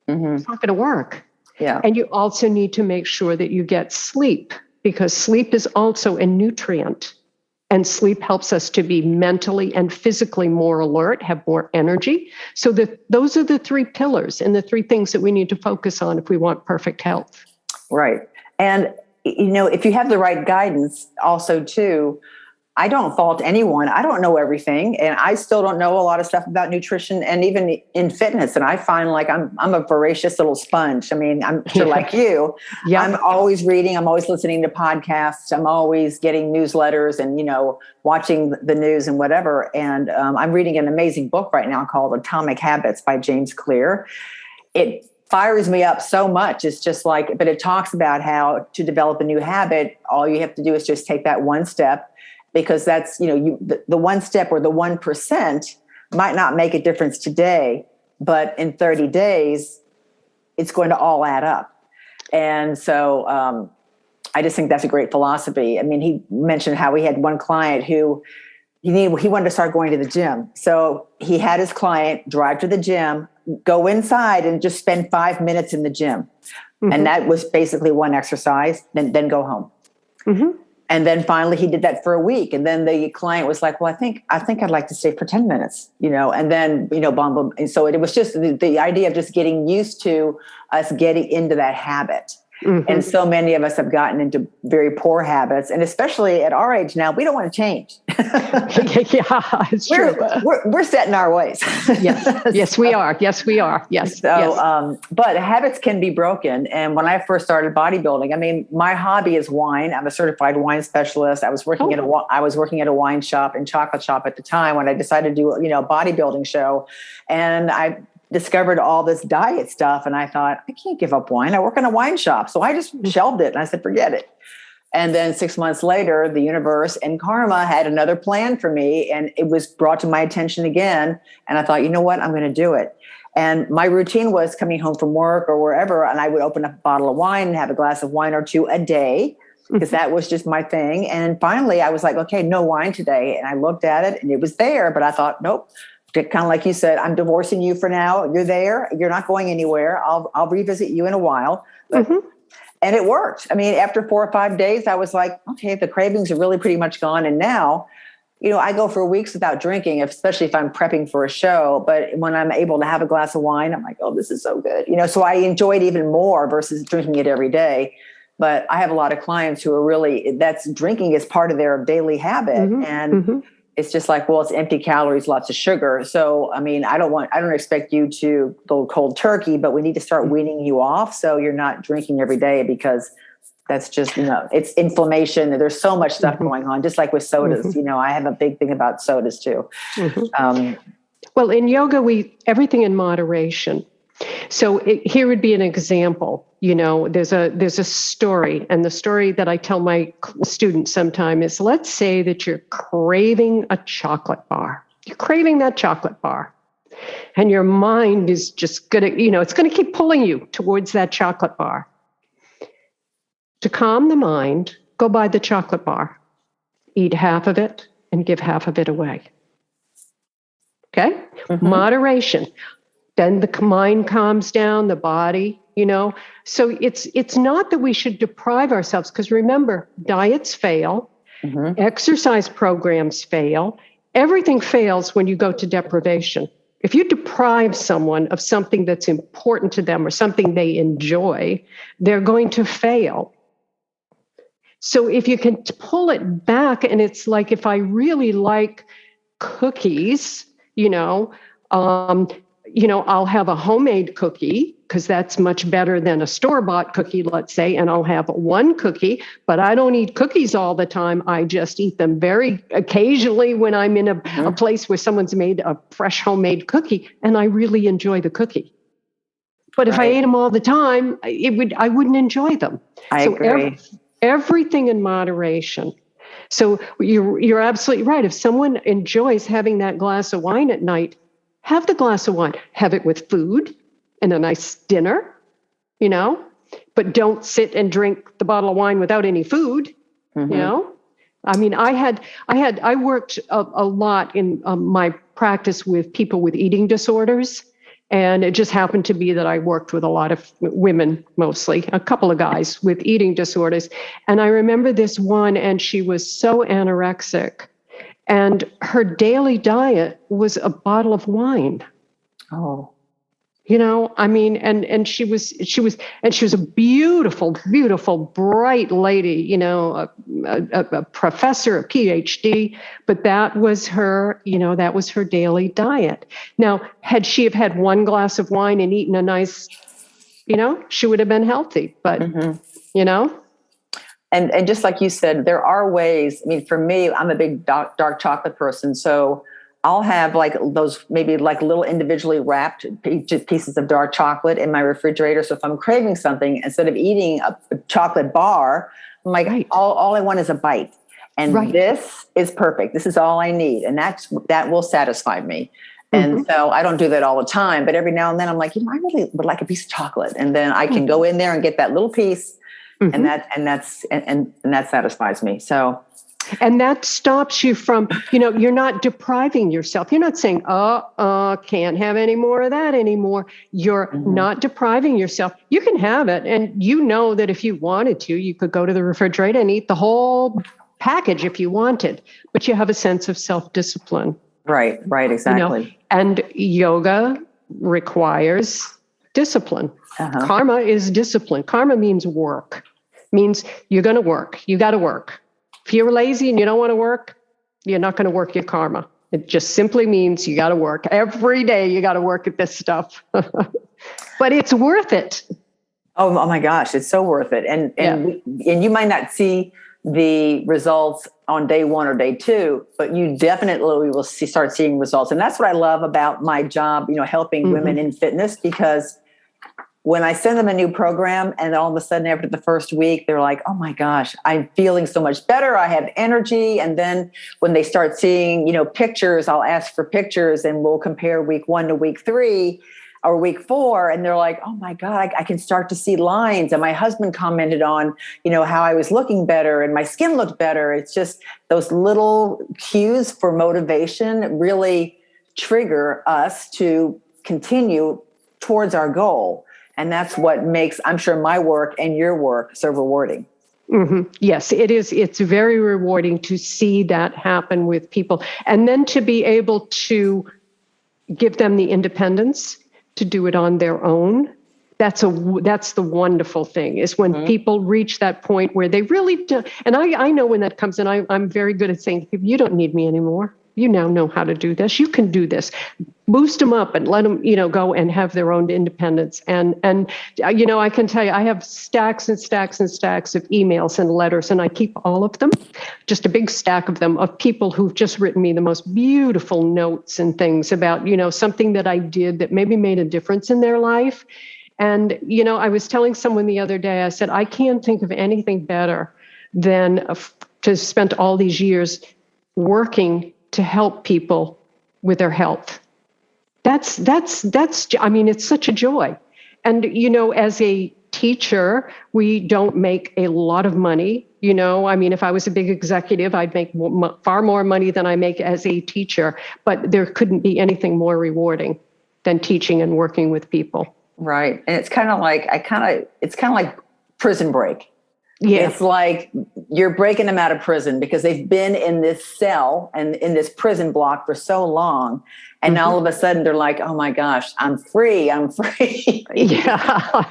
Mm-hmm. It's not going to work. Yeah. And you also need to make sure that you get sleep, because sleep is also a nutrient. And sleep helps us to be mentally and physically more alert, have more energy. So those are the three pillars and the three things that we need to focus on if we want perfect health. Right. And, if you have the right guidance also too, I don't fault anyone. I don't know everything. And I still don't know a lot of stuff about nutrition and even in fitness. And I find like I'm a voracious little sponge. I mean, I'm sure like you, yep. I'm always reading. I'm always listening to podcasts. I'm always getting newsletters and, watching the news and whatever. And I'm reading an amazing book right now called Atomic Habits by James Clear. It fires me up so much. It's just like, but it talks about how to develop a new habit. All you have to do is just take that one step. Because that's, the one step or the 1% might not make a difference today, but in 30 days, it's going to all add up. And so I just think that's a great philosophy. I mean, he mentioned how he had one client who he wanted to start going to the gym. So he had his client drive to the gym, go inside and just spend 5 minutes in the gym. Mm-hmm. And that was basically one exercise, then go home. Mm-hmm. And then finally he did that for a week. And then the client was like, well, I think I'd like to stay for 10 minutes, and then, boom. And so it was just the idea of just getting used to us getting into that habit. Mm-hmm. And so many of us have gotten into very poor habits. And especially at our age now, we don't want to change. Yeah, it's true. We're set in our ways. Yes, we are. Yes, we are. Yes. So, yes. But habits can be broken. And when I first started bodybuilding, I mean, my hobby is wine. I'm a certified wine specialist. I was working at a wine shop and chocolate shop at the time when I decided to do, a bodybuilding show. And I discovered all this diet stuff. And I thought, I can't give up wine. I work in a wine shop. So I just shelved it and I said, forget it. And then 6 months later, the universe and karma had another plan for me. And it was brought to my attention again. And I thought, you know what, I'm going to do it. And my routine was coming home from work or wherever. And I would open up a bottle of wine and have a glass of wine or two a day, because that was just my thing. And finally I was like, okay, no wine today. And I looked at it and it was there, but I thought, nope. Kind of like you said, I'm divorcing you for now. You're there. You're not going anywhere. I'll revisit you in a while. But, mm-hmm. And it worked. I mean, after 4 or 5 days, I was like, okay, the cravings are really pretty much gone. And now, I go for weeks without drinking, especially if I'm prepping for a show. But when I'm able to have a glass of wine, I'm like, oh, this is so good. So I enjoy it even more versus drinking it every day. But I have a lot of clients who are that's drinking is part of their daily habit. Mm-hmm. And mm-hmm. It's just like, well, it's empty calories, lots of sugar. So, I mean, I don't expect you to go cold turkey, but we need to start weaning you off. So you're not drinking every day, because that's just, it's inflammation. There's so much stuff going on, just like with sodas. Mm-hmm. I have a big thing about sodas too. Mm-hmm. Well, in yoga, everything in moderation. So here would be an example. There's a story, and the story that I tell my students sometime is, let's say that you're craving a chocolate bar. You're craving that chocolate bar, and your mind is just gonna, it's gonna keep pulling you towards that chocolate bar. To calm the mind, go buy the chocolate bar, eat half of it, and give half of it away. Okay? Mm-hmm. Moderation. then the mind calms down, the body, So it's not that we should deprive ourselves, because remember, diets fail, exercise programs fail, everything fails when you go to deprivation. If you deprive someone of something that's important to them or something they enjoy, they're going to fail. So if you can pull it back, and it's like, if I really like cookies, I'll have a homemade cookie, because that's much better than a store-bought cookie, let's say, and I'll have one cookie, but I don't eat cookies all the time. I just eat them very occasionally when I'm in a place where someone's made a fresh homemade cookie, and I really enjoy the cookie. But if I ate them all the time, I wouldn't enjoy them. I agree. Everything in moderation. So you're absolutely right. If someone enjoys having that glass of wine at night, have the glass of wine. Have it with food and a nice dinner, but don't sit and drink the bottle of wine without any food, I mean, I worked a lot in my practice with people with eating disorders. And it just happened to be that I worked with a lot of women, mostly, a couple of guys with eating disorders. And I remember this one, and she was so anorexic. And her daily diet was a bottle of wine. Oh. And she was a beautiful, beautiful, bright lady, a professor, a PhD, but that was her daily diet. Now, had she have had one glass of wine and eaten a nice, she would have been healthy, but, And just like you said, there are ways. I mean, for me, I'm a big dark chocolate person, so I'll have like those maybe like little individually wrapped pieces of dark chocolate in my refrigerator. So if I'm craving something, instead of eating a chocolate bar, I'm like, all I want is a bite. And this is perfect. This is all I need. And that will satisfy me. And so I don't do that all the time, but every now and then I'm like, I really would like a piece of chocolate. And then I can go in there and get that little piece, and that satisfies me. So. And that stops you from, you're not depriving yourself. You're not saying, can't have any more of that anymore. You're not depriving yourself. You can have it. And that if you wanted to, you could go to the refrigerator and eat the whole package if you wanted, but you have a sense of self-discipline. Right, exactly. And yoga requires discipline. Karma is discipline. Karma means work, means you're going to work. You got to work. If you're lazy and you don't want to work, you're not going to work your karma. It just simply means you got to work. Every day you got to work at this stuff. But it's worth it. Oh my gosh, it's so worth it. And you might not see the results on day 1 or day 2, but you definitely will start seeing results. And that's what I love about my job, helping women in fitness, because when I send them a new program and all of a sudden after the first week, they're like, oh my gosh, I'm feeling so much better. I have energy. And then when they start seeing, pictures, I'll ask for pictures and we'll compare week 1 to week 3 or week 4. And they're like, oh my God, I can start to see lines. And my husband commented on, how I was looking better and my skin looked better. It's just those little cues for motivation really trigger us to continue towards our goal. And that's what makes, I'm sure, my work and your work so rewarding. Yes, it is. It's very rewarding to see that happen with people. And then to be able to give them the independence to do it on their own. That's the wonderful thing, is when people reach that point where they really do. And I know when that comes in, I'm very good at saying, you don't need me anymore. You now know how to do this. You can do this. Boost them up and let them, go and have their own independence. And I can tell you, I have stacks and stacks and stacks of emails and letters, and I keep all of them, just a big stack of them, of people who've just written me the most beautiful notes and things about, something that I did that maybe made a difference in their life. And, I was telling someone the other day, I said, I can't think of anything better than to spend all these years working to help people with their health. That's it's such a joy. And, as a teacher, we don't make a lot of money. If I was a big executive, I'd make far more money than I make as a teacher, but there couldn't be anything more rewarding than teaching and working with people. Right. And it's kind of like prison break. Yeah. It's like you're breaking them out of prison because they've been in this cell and in this prison block for so long. And now all of a sudden they're like, oh my gosh, I'm free. I'm free. Yeah.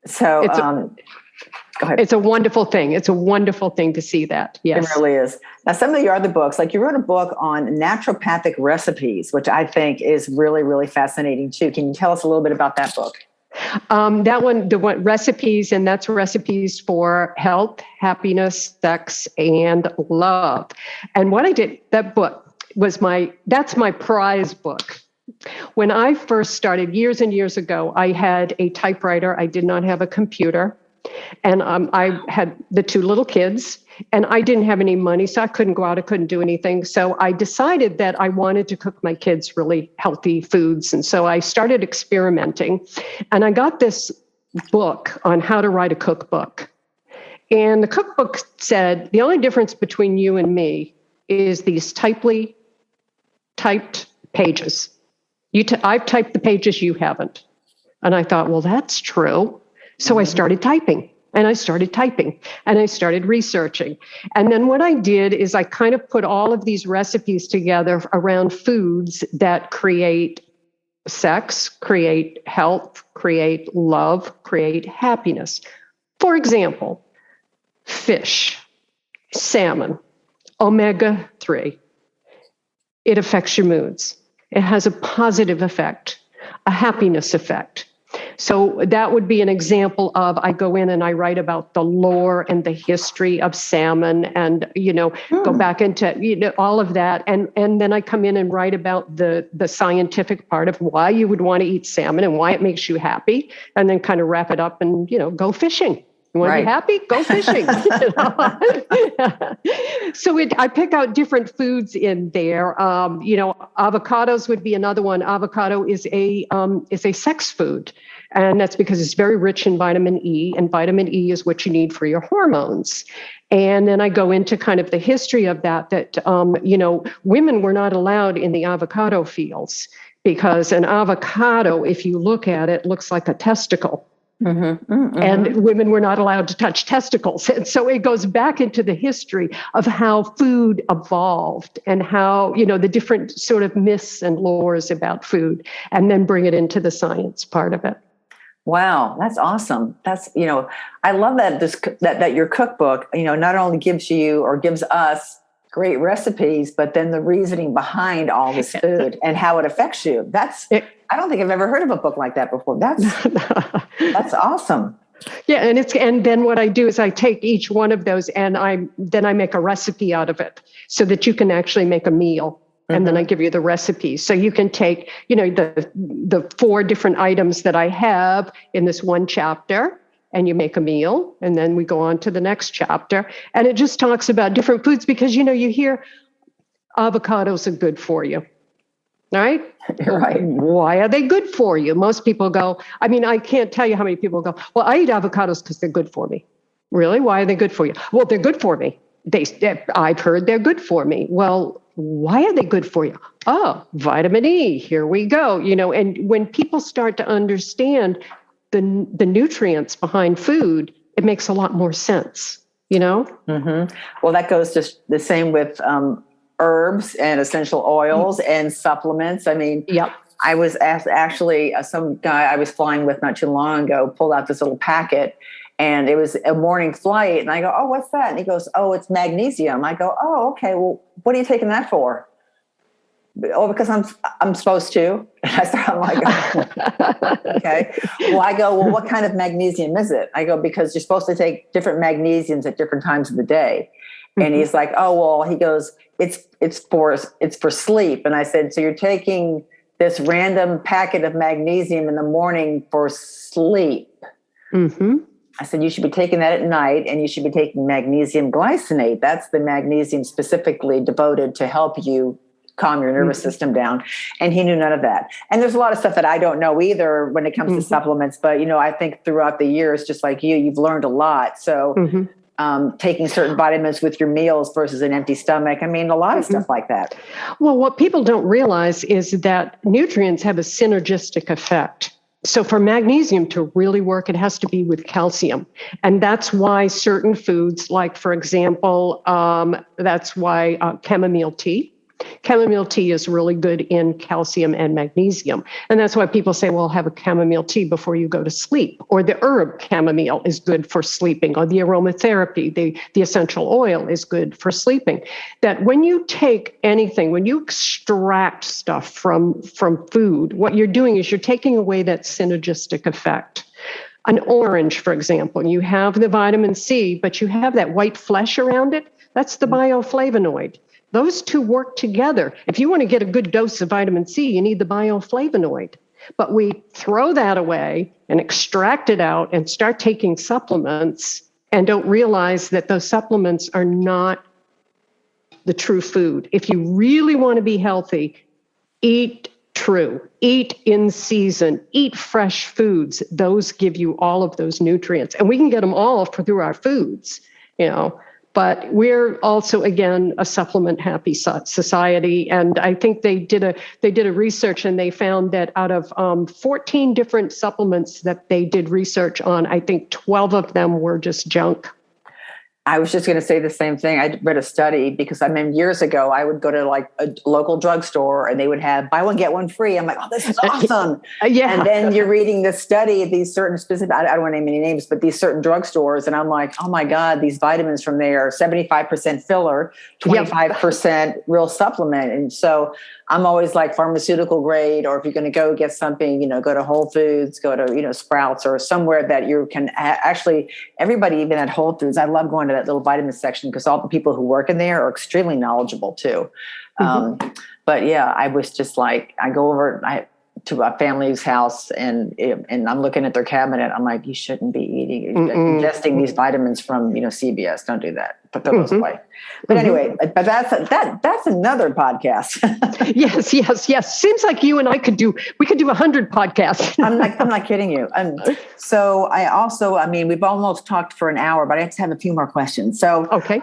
So, go ahead. It's a wonderful thing. It's a wonderful thing to see that. Yes. It really is. Now, some of your other books, like you wrote a book on naturopathic recipes, which I think is really, really fascinating too. Can you tell us a little bit about that book? That one, the one recipes, and that's recipes for health, happiness, sex, and love. And what I did, that book was that's my prize book. When I first started years and years ago, I had a typewriter. I did not have a computer. And I had the two little kids, and I didn't have any money, so I couldn't go out. I couldn't do anything. So I decided that I wanted to cook my kids really healthy foods. And so I started experimenting, and I got this book on how to write a cookbook. And the cookbook said, the only difference between you and me is these typed pages. I've typed the pages, you haven't. And I thought, well, that's true. So I started typing and I started researching. And then what I did is I kind of put all of these recipes together around foods that create sex, create health, create love, create happiness. For example, fish, salmon, omega-3. It affects your moods. It has a positive effect, a happiness effect. So that would be an example of, I go in and I write about the lore and the history of salmon and, go back into, all of that. And then I come in and write about the scientific part of why you would want to eat salmon and why it makes you happy, and then kind of wrap it up and, go fishing. You want to be happy? Go fishing. So I pick out different foods in there. Avocados would be another one. Avocado is a sex food. And that's because it's very rich in vitamin E, and vitamin E is what you need for your hormones. And then I go into kind of the history of that women were not allowed in the avocado fields because an avocado, if you look at it, looks like a testicle. Mm-hmm, mm-hmm. And women were not allowed to touch testicles. And so it goes back into the history of how food evolved and how, the different sort of myths and lores about food, and then bring it into the science part of it. Wow, that's awesome. That's, I love that your cookbook, not only gives you or gives us great recipes, but then the reasoning behind all this food and how it affects you. I don't think I've ever heard of a book like that before. That's awesome. Yeah, and then what I do is I take each one of those and I make a recipe out of it so that you can actually make a meal. And then I give you the recipes. So you can take, the 4 different items that I have in this one chapter, and you make a meal. And then we go on to the next chapter. And it just talks about different foods because, you hear avocados are good for you. Right? Right. Why are they good for you? Most people go, I can't tell you how many people go, well, I eat avocados because they're good for me. Really? Why are they good for you? Well, they're good for me. I've heard they're good for me. Well, why are they good for you? Oh, vitamin E, here we go. And when people start to understand the nutrients behind food, it makes a lot more sense, Mm-hmm. Well, that goes just the same with herbs and essential oils and supplements. Yep. I was asked, actually, some guy I was flying with not too long ago pulled out this little packet, and it was a morning flight. And I go, oh, what's that? And he goes, oh, it's magnesium. I go, oh, okay. Well, what are you taking that for? Oh, because I'm supposed to. And I'm like, oh, okay. Well, I go, well, what kind of magnesium is it? I go, because you're supposed to take different magnesiums at different times of the day. And he's like, oh, well, he goes, it's for sleep. And I said, so you're taking this random packet of magnesium in the morning for sleep. Mm-hmm. I said, you should be taking that at night, and you should be taking magnesium glycinate. That's the magnesium specifically devoted to help you calm your nervous system down. And he knew none of that. And there's a lot of stuff that I don't know either when it comes to supplements. But, I think throughout the years, just like you've learned a lot. So taking certain vitamins with your meals versus an empty stomach. I mean, a lot of stuff like that. Well, what people don't realize is that nutrients have a synergistic effect. So for magnesium to really work, it has to be with calcium. And that's why certain foods, like, for example, that's why chamomile tea. Chamomile tea is really good in calcium and magnesium. And that's why people say, well, have a chamomile tea before you go to sleep. Or the herb chamomile is good for sleeping. Or the aromatherapy, the essential oil is good for sleeping. That when you take anything, when you extract stuff from food, what you're doing is you're taking away that synergistic effect. An orange, for example, you have the vitamin C, but you have that white flesh around it. That's the bioflavonoid. Those two work together. If you want to get a good dose of vitamin C, you need the bioflavonoid. But we throw that away and extract it out and start taking supplements and don't realize that those supplements are not the true food. If you really want to be healthy, eat true, eat in season, eat fresh foods. Those give you all of those nutrients. And we can get them all through our foods, But we're also, again, a supplement happy society. And I think they did a research, and they found that out of 14 different supplements that they did research on, I think 12 of them were just junk. I was just going to say the same thing. I read a study because years ago, I would go to like a local drugstore and they would have buy one, get one free. I'm like, oh, this is awesome. Yeah. And then you're reading the study of these certain specific, I don't want to name any names, but these certain drugstores. And I'm like, oh my God, these vitamins from there are 75% filler, 25% real supplement. And so I'm always like pharmaceutical grade, or if you're going to go get something, go to Whole Foods, go to, Sprouts or somewhere that you can actually, everybody, even at Whole Foods, I love going to that little vitamin section because all the people who work in there are extremely knowledgeable too. But yeah, I was just like, I go over to a family's house and I'm looking at their cabinet. I'm like, you shouldn't be ingesting these vitamins from, CVS. Don't do that. Put those away. But anyway, but that's another podcast. Yes. Seems like you and I could do 100 podcasts. I'm not kidding you. So I also, we've almost talked for an hour, but I just have a few more questions. So, okay.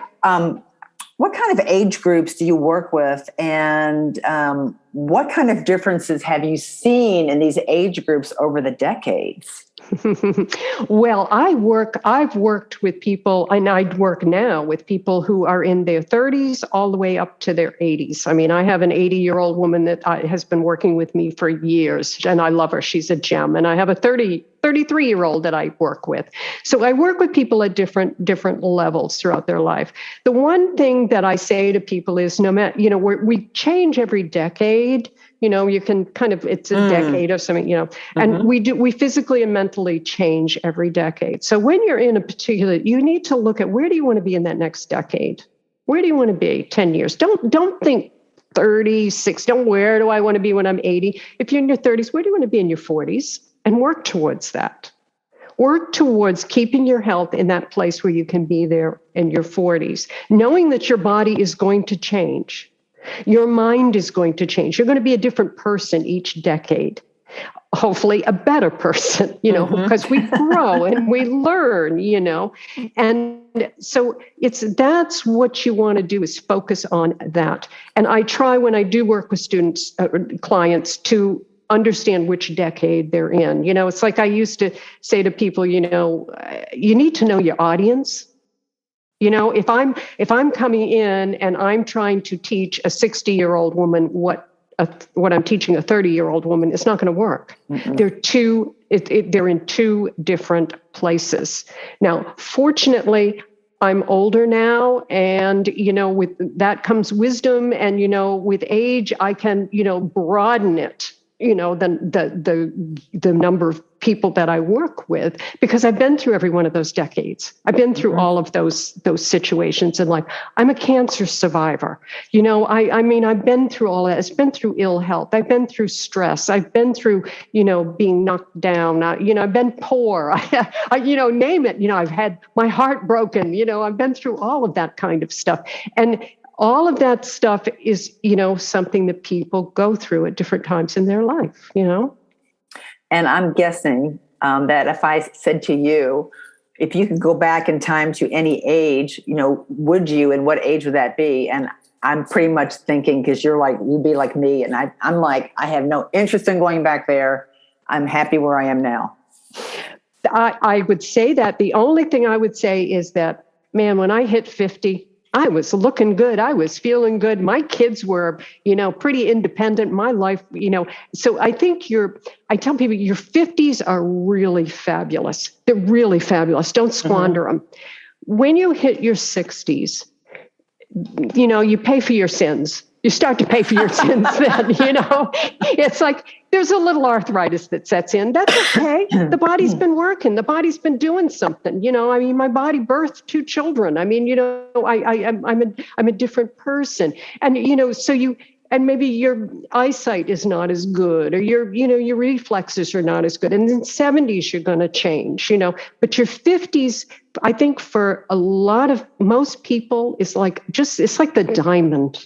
What kind of age groups do you work with, and what kind of differences have you seen in these age groups over the decades? Well, I've worked with people, and I work now with people who are in their 30s all the way up to their 80s. I have an 80-year-old woman that has been working with me for years, and I love her. She's a gem. And I have a 33-year-old that I work with. So I work with people at different levels throughout their life. The one thing that I say to people is, no matter, we change every decade. You can it's a decade or something, and we physically and mentally change every decade. So when you're in a particular, you need to look at where do you want to be in that next decade? Where do you want to be 10 years? Don't think 36, where do I want to be when I'm 80? If you're in your 30s, where do you want to be in your 40s? And work towards that. Work towards keeping your health in that place where you can be there in your 40s, knowing that your body is going to change. Your mind is going to change. You're going to be a different person each decade. Hopefully a better person, because we grow and we learn, and so that's what you want to do is focus on that. And I try when I do work with students, clients, to understand which decade they're in. It's like I used to say to people, you need to know your audience. If I'm coming in and I'm trying to teach a 60-year-old woman what I'm teaching a 30-year-old woman, it's not going to work. They're in two different places. Now, fortunately, I'm older now, and with that comes wisdom, and with age, I can broaden it. The number of people that I work with, because I've been through every one of those decades. I've been through all of those situations in life. I'm a cancer survivor. I've been through all that. It's been through ill health. I've been through stress. I've been through, being knocked down. I've been poor. I name it. I've had my heart broken. I've been through all of that kind of stuff. And all of that stuff is, something that people go through at different times in their life, And I'm guessing that if I said to you, if you could go back in time to any age, would you, and what age would that be? And I'm pretty much thinking, because you'd be like me, and I'm like, I have no interest in going back there. I'm happy where I am now. I would say that. The only thing I would say is that, man, when I hit 50, I was looking good. I was feeling good. My kids were, pretty independent. My life, so I think I tell people your 50s are really fabulous. They're really fabulous. Don't squander them. When you hit your 60s, you pay for your sins. You start to pay for your sins then, It's like there's a little arthritis that sets in. That's okay. The body's been working. The body's been doing something. My body birthed 2 children. I'm a different person. And, and maybe your eyesight is not as good, or your reflexes are not as good. And in 70s, you're going to change, but your 50s, I think for most people it's like the diamond.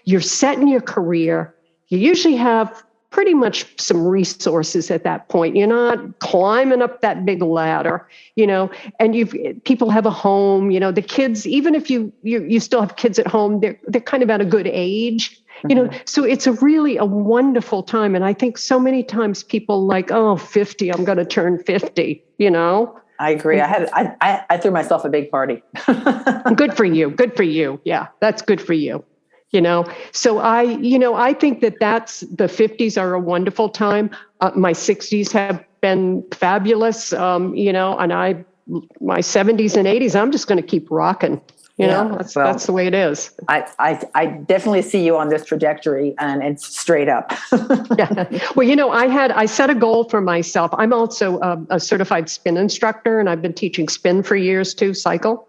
You're set in your career. You usually have pretty much some resources at that point. You're not climbing up that big ladder, and people have a home, the kids, even if you still have kids at home, they're kind of at a good age, so it's a wonderful time. And I think so many times people 50, I'm going to turn 50, I agree. I threw myself a big party. Good for you. Good for you. Yeah, that's good for you. So I think that's the 50s are a wonderful time. My 60s have been fabulous. And my 70s and 80s, I'm just going to keep rocking. That's the way it is. I definitely see you on this trajectory, and it's straight up. Yeah. Well, I set a goal for myself. I'm also a certified spin instructor, and I've been teaching spin for years too, cycle.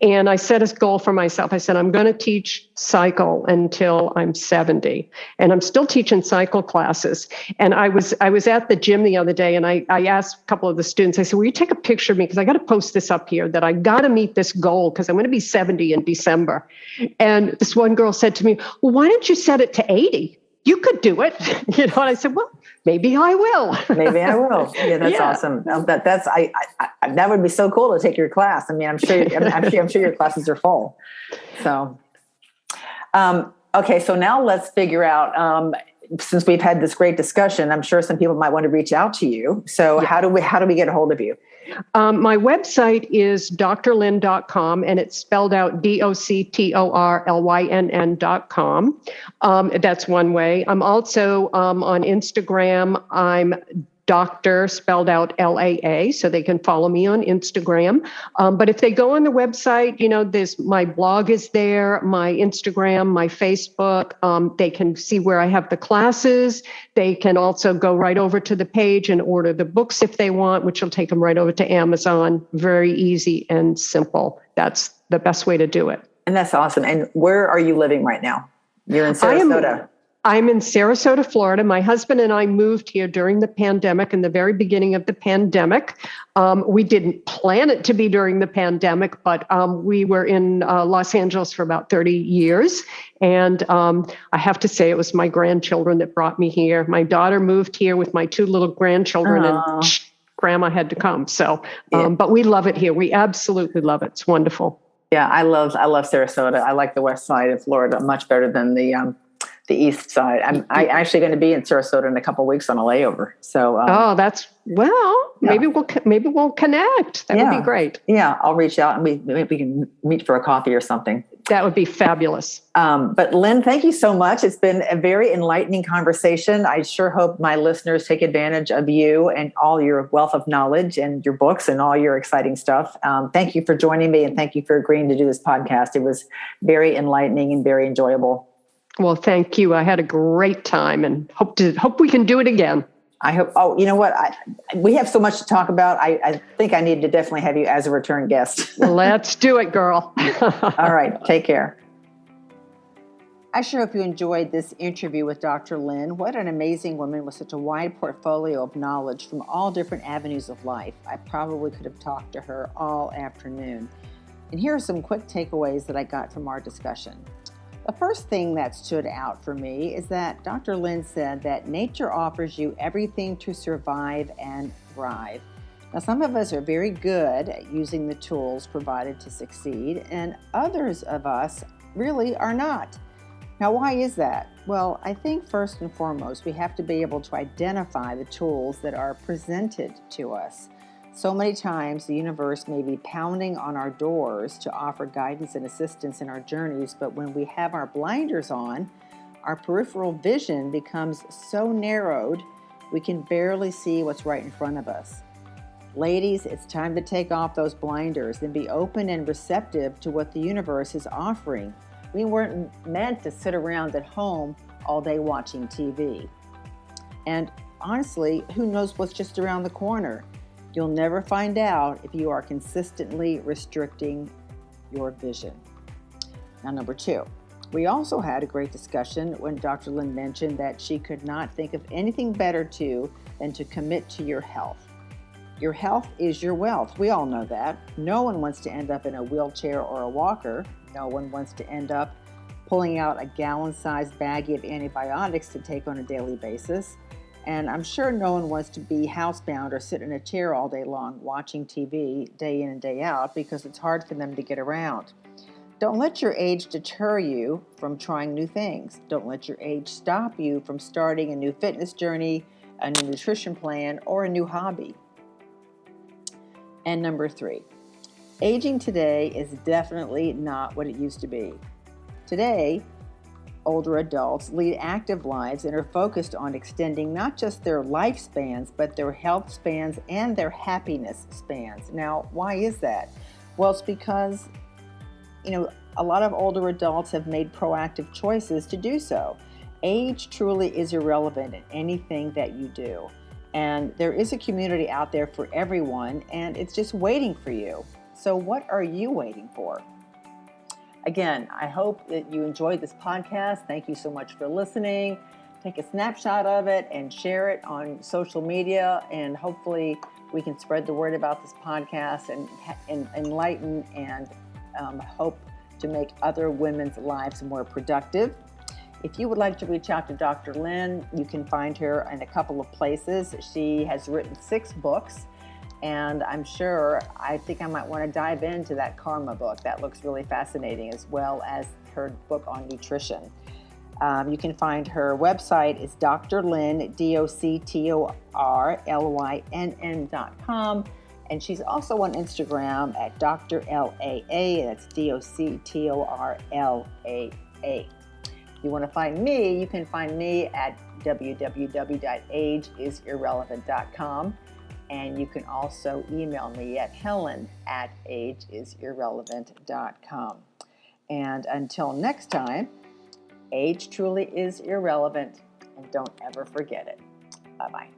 And I set a goal for myself. I said, I'm going to teach cycle until I'm 70. And I'm still teaching cycle classes. And I was at the gym the other day, and I asked a couple of the students, I said, will you take a picture of me? Because I got to post this up here that I got to meet this goal, because I'm going to be 70 in December. And this one girl said to me, well, why don't you set it to 80? You could do it. And I said, well, maybe I will. Maybe I will. Yeah, that's awesome. That would be so cool to take your class. I mean, I'm sure your classes are full. So, okay. So now let's figure out, since we've had this great discussion, I'm sure some people might want to reach out to you. So how do we get a hold of you? My website is drlynn.com, and it's spelled out DOCTORLYNN.com. That's one way. I'm also on Instagram. I'm Doctor spelled out LAA, so they can follow me on Instagram. But if they go on the website, my blog is there, my Instagram, my Facebook. They can see where I have the classes. They can also go right over to the page and order the books if they want, which will take them right over to Amazon. Very easy and simple. That's the best way to do it. And that's awesome. And where are you living right now? You're in Sarasota. I'm in Sarasota, Florida. My husband and I moved here during the pandemic, in the very beginning of the pandemic. We didn't plan it to be during the pandemic, but we were in Los Angeles for about 30 years. And I have to say, it was my grandchildren that brought me here. My daughter moved here with my 2 little grandchildren, and Grandma had to come. So, but we love it here. We absolutely love it. It's wonderful. Yeah, I love Sarasota. I like the west side of Florida much better than the east side. I'm actually going to be in Sarasota in a couple of weeks on a layover. So maybe we'll connect. That would be great. Yeah, I'll reach out and maybe we can meet for a coffee or something. That would be fabulous. But Lynn, thank you so much. It's been a very enlightening conversation. I sure hope my listeners take advantage of you and all your wealth of knowledge and your books and all your exciting stuff. Thank you for joining me, and thank you for agreeing to do this podcast. It was very enlightening and very enjoyable. Well, thank you. I had a great time, and hope we can do it again. I hope. Oh, you know what? We have so much to talk about. I think I need to definitely have you as a return guest. Let's do it, girl. All right. Take care. I sure hope you enjoyed this interview with Dr. Lynn. What an amazing woman with such a wide portfolio of knowledge from all different avenues of life. I probably could have talked to her all afternoon. And here are some quick takeaways that I got from our discussion. The first thing that stood out for me is that Dr. Lynn said that nature offers you everything to survive and thrive. Now, some of us are very good at using the tools provided to succeed, and others of us really are not. Now, why is that? Well, I think first and foremost, we have to be able to identify the tools that are presented to us. So many times the universe may be pounding on our doors to offer guidance and assistance in our journeys, but when we have our blinders on, our peripheral vision becomes so narrowed we can barely see what's right in front of us. Ladies, it's time to take off those blinders and be open and receptive to what the universe is offering. We weren't meant to sit around at home all day watching TV. And honestly, who knows what's just around the corner? You'll never find out if you are consistently restricting your vision. Now, number 2, we also had a great discussion when Dr. Lynn mentioned that she could not think of anything better than to commit to your health. Your health is your wealth. We all know that. No one wants to end up in a wheelchair or a walker. No one wants to end up pulling out a gallon-sized baggie of antibiotics to take on a daily basis. And I'm sure no one wants to be housebound or sit in a chair all day long watching TV day in and day out because it's hard for them to get around. Don't let your age deter you from trying new things. Don't let your age stop you from starting a new fitness journey, a new nutrition plan, or a new hobby. And number 3, aging today is definitely not what it used to be. Today, older adults lead active lives and are focused on extending not just their lifespans, but their health spans and their happiness spans. Now, why is that? Well, it's because, a lot of older adults have made proactive choices to do so. Age truly is irrelevant in anything that you do. And there is a community out there for everyone, and it's just waiting for you. So what are you waiting for? Again, I hope that you enjoyed this podcast. Thank you so much for listening. Take a snapshot of it and share it on social media, and hopefully we can spread the word about this podcast and enlighten and hope to make other women's lives more productive. If you would like to reach out to Dr. Lynn, you can find her in a couple of places. She has written 6 books, and I think I might want to dive into that Karma book. That looks really fascinating, as well as her book on nutrition. You can find her website is Dr. Lynn, DoctorLynn.com, and she's also on Instagram at Dr. LAA, that's DoctorLAA. If you want to find me, you can find me at www.ageisirrelevant.com, and you can also email me at helen@ageisirrelevant.com. And until next time, age truly is irrelevant, and don't ever forget it. Bye-bye.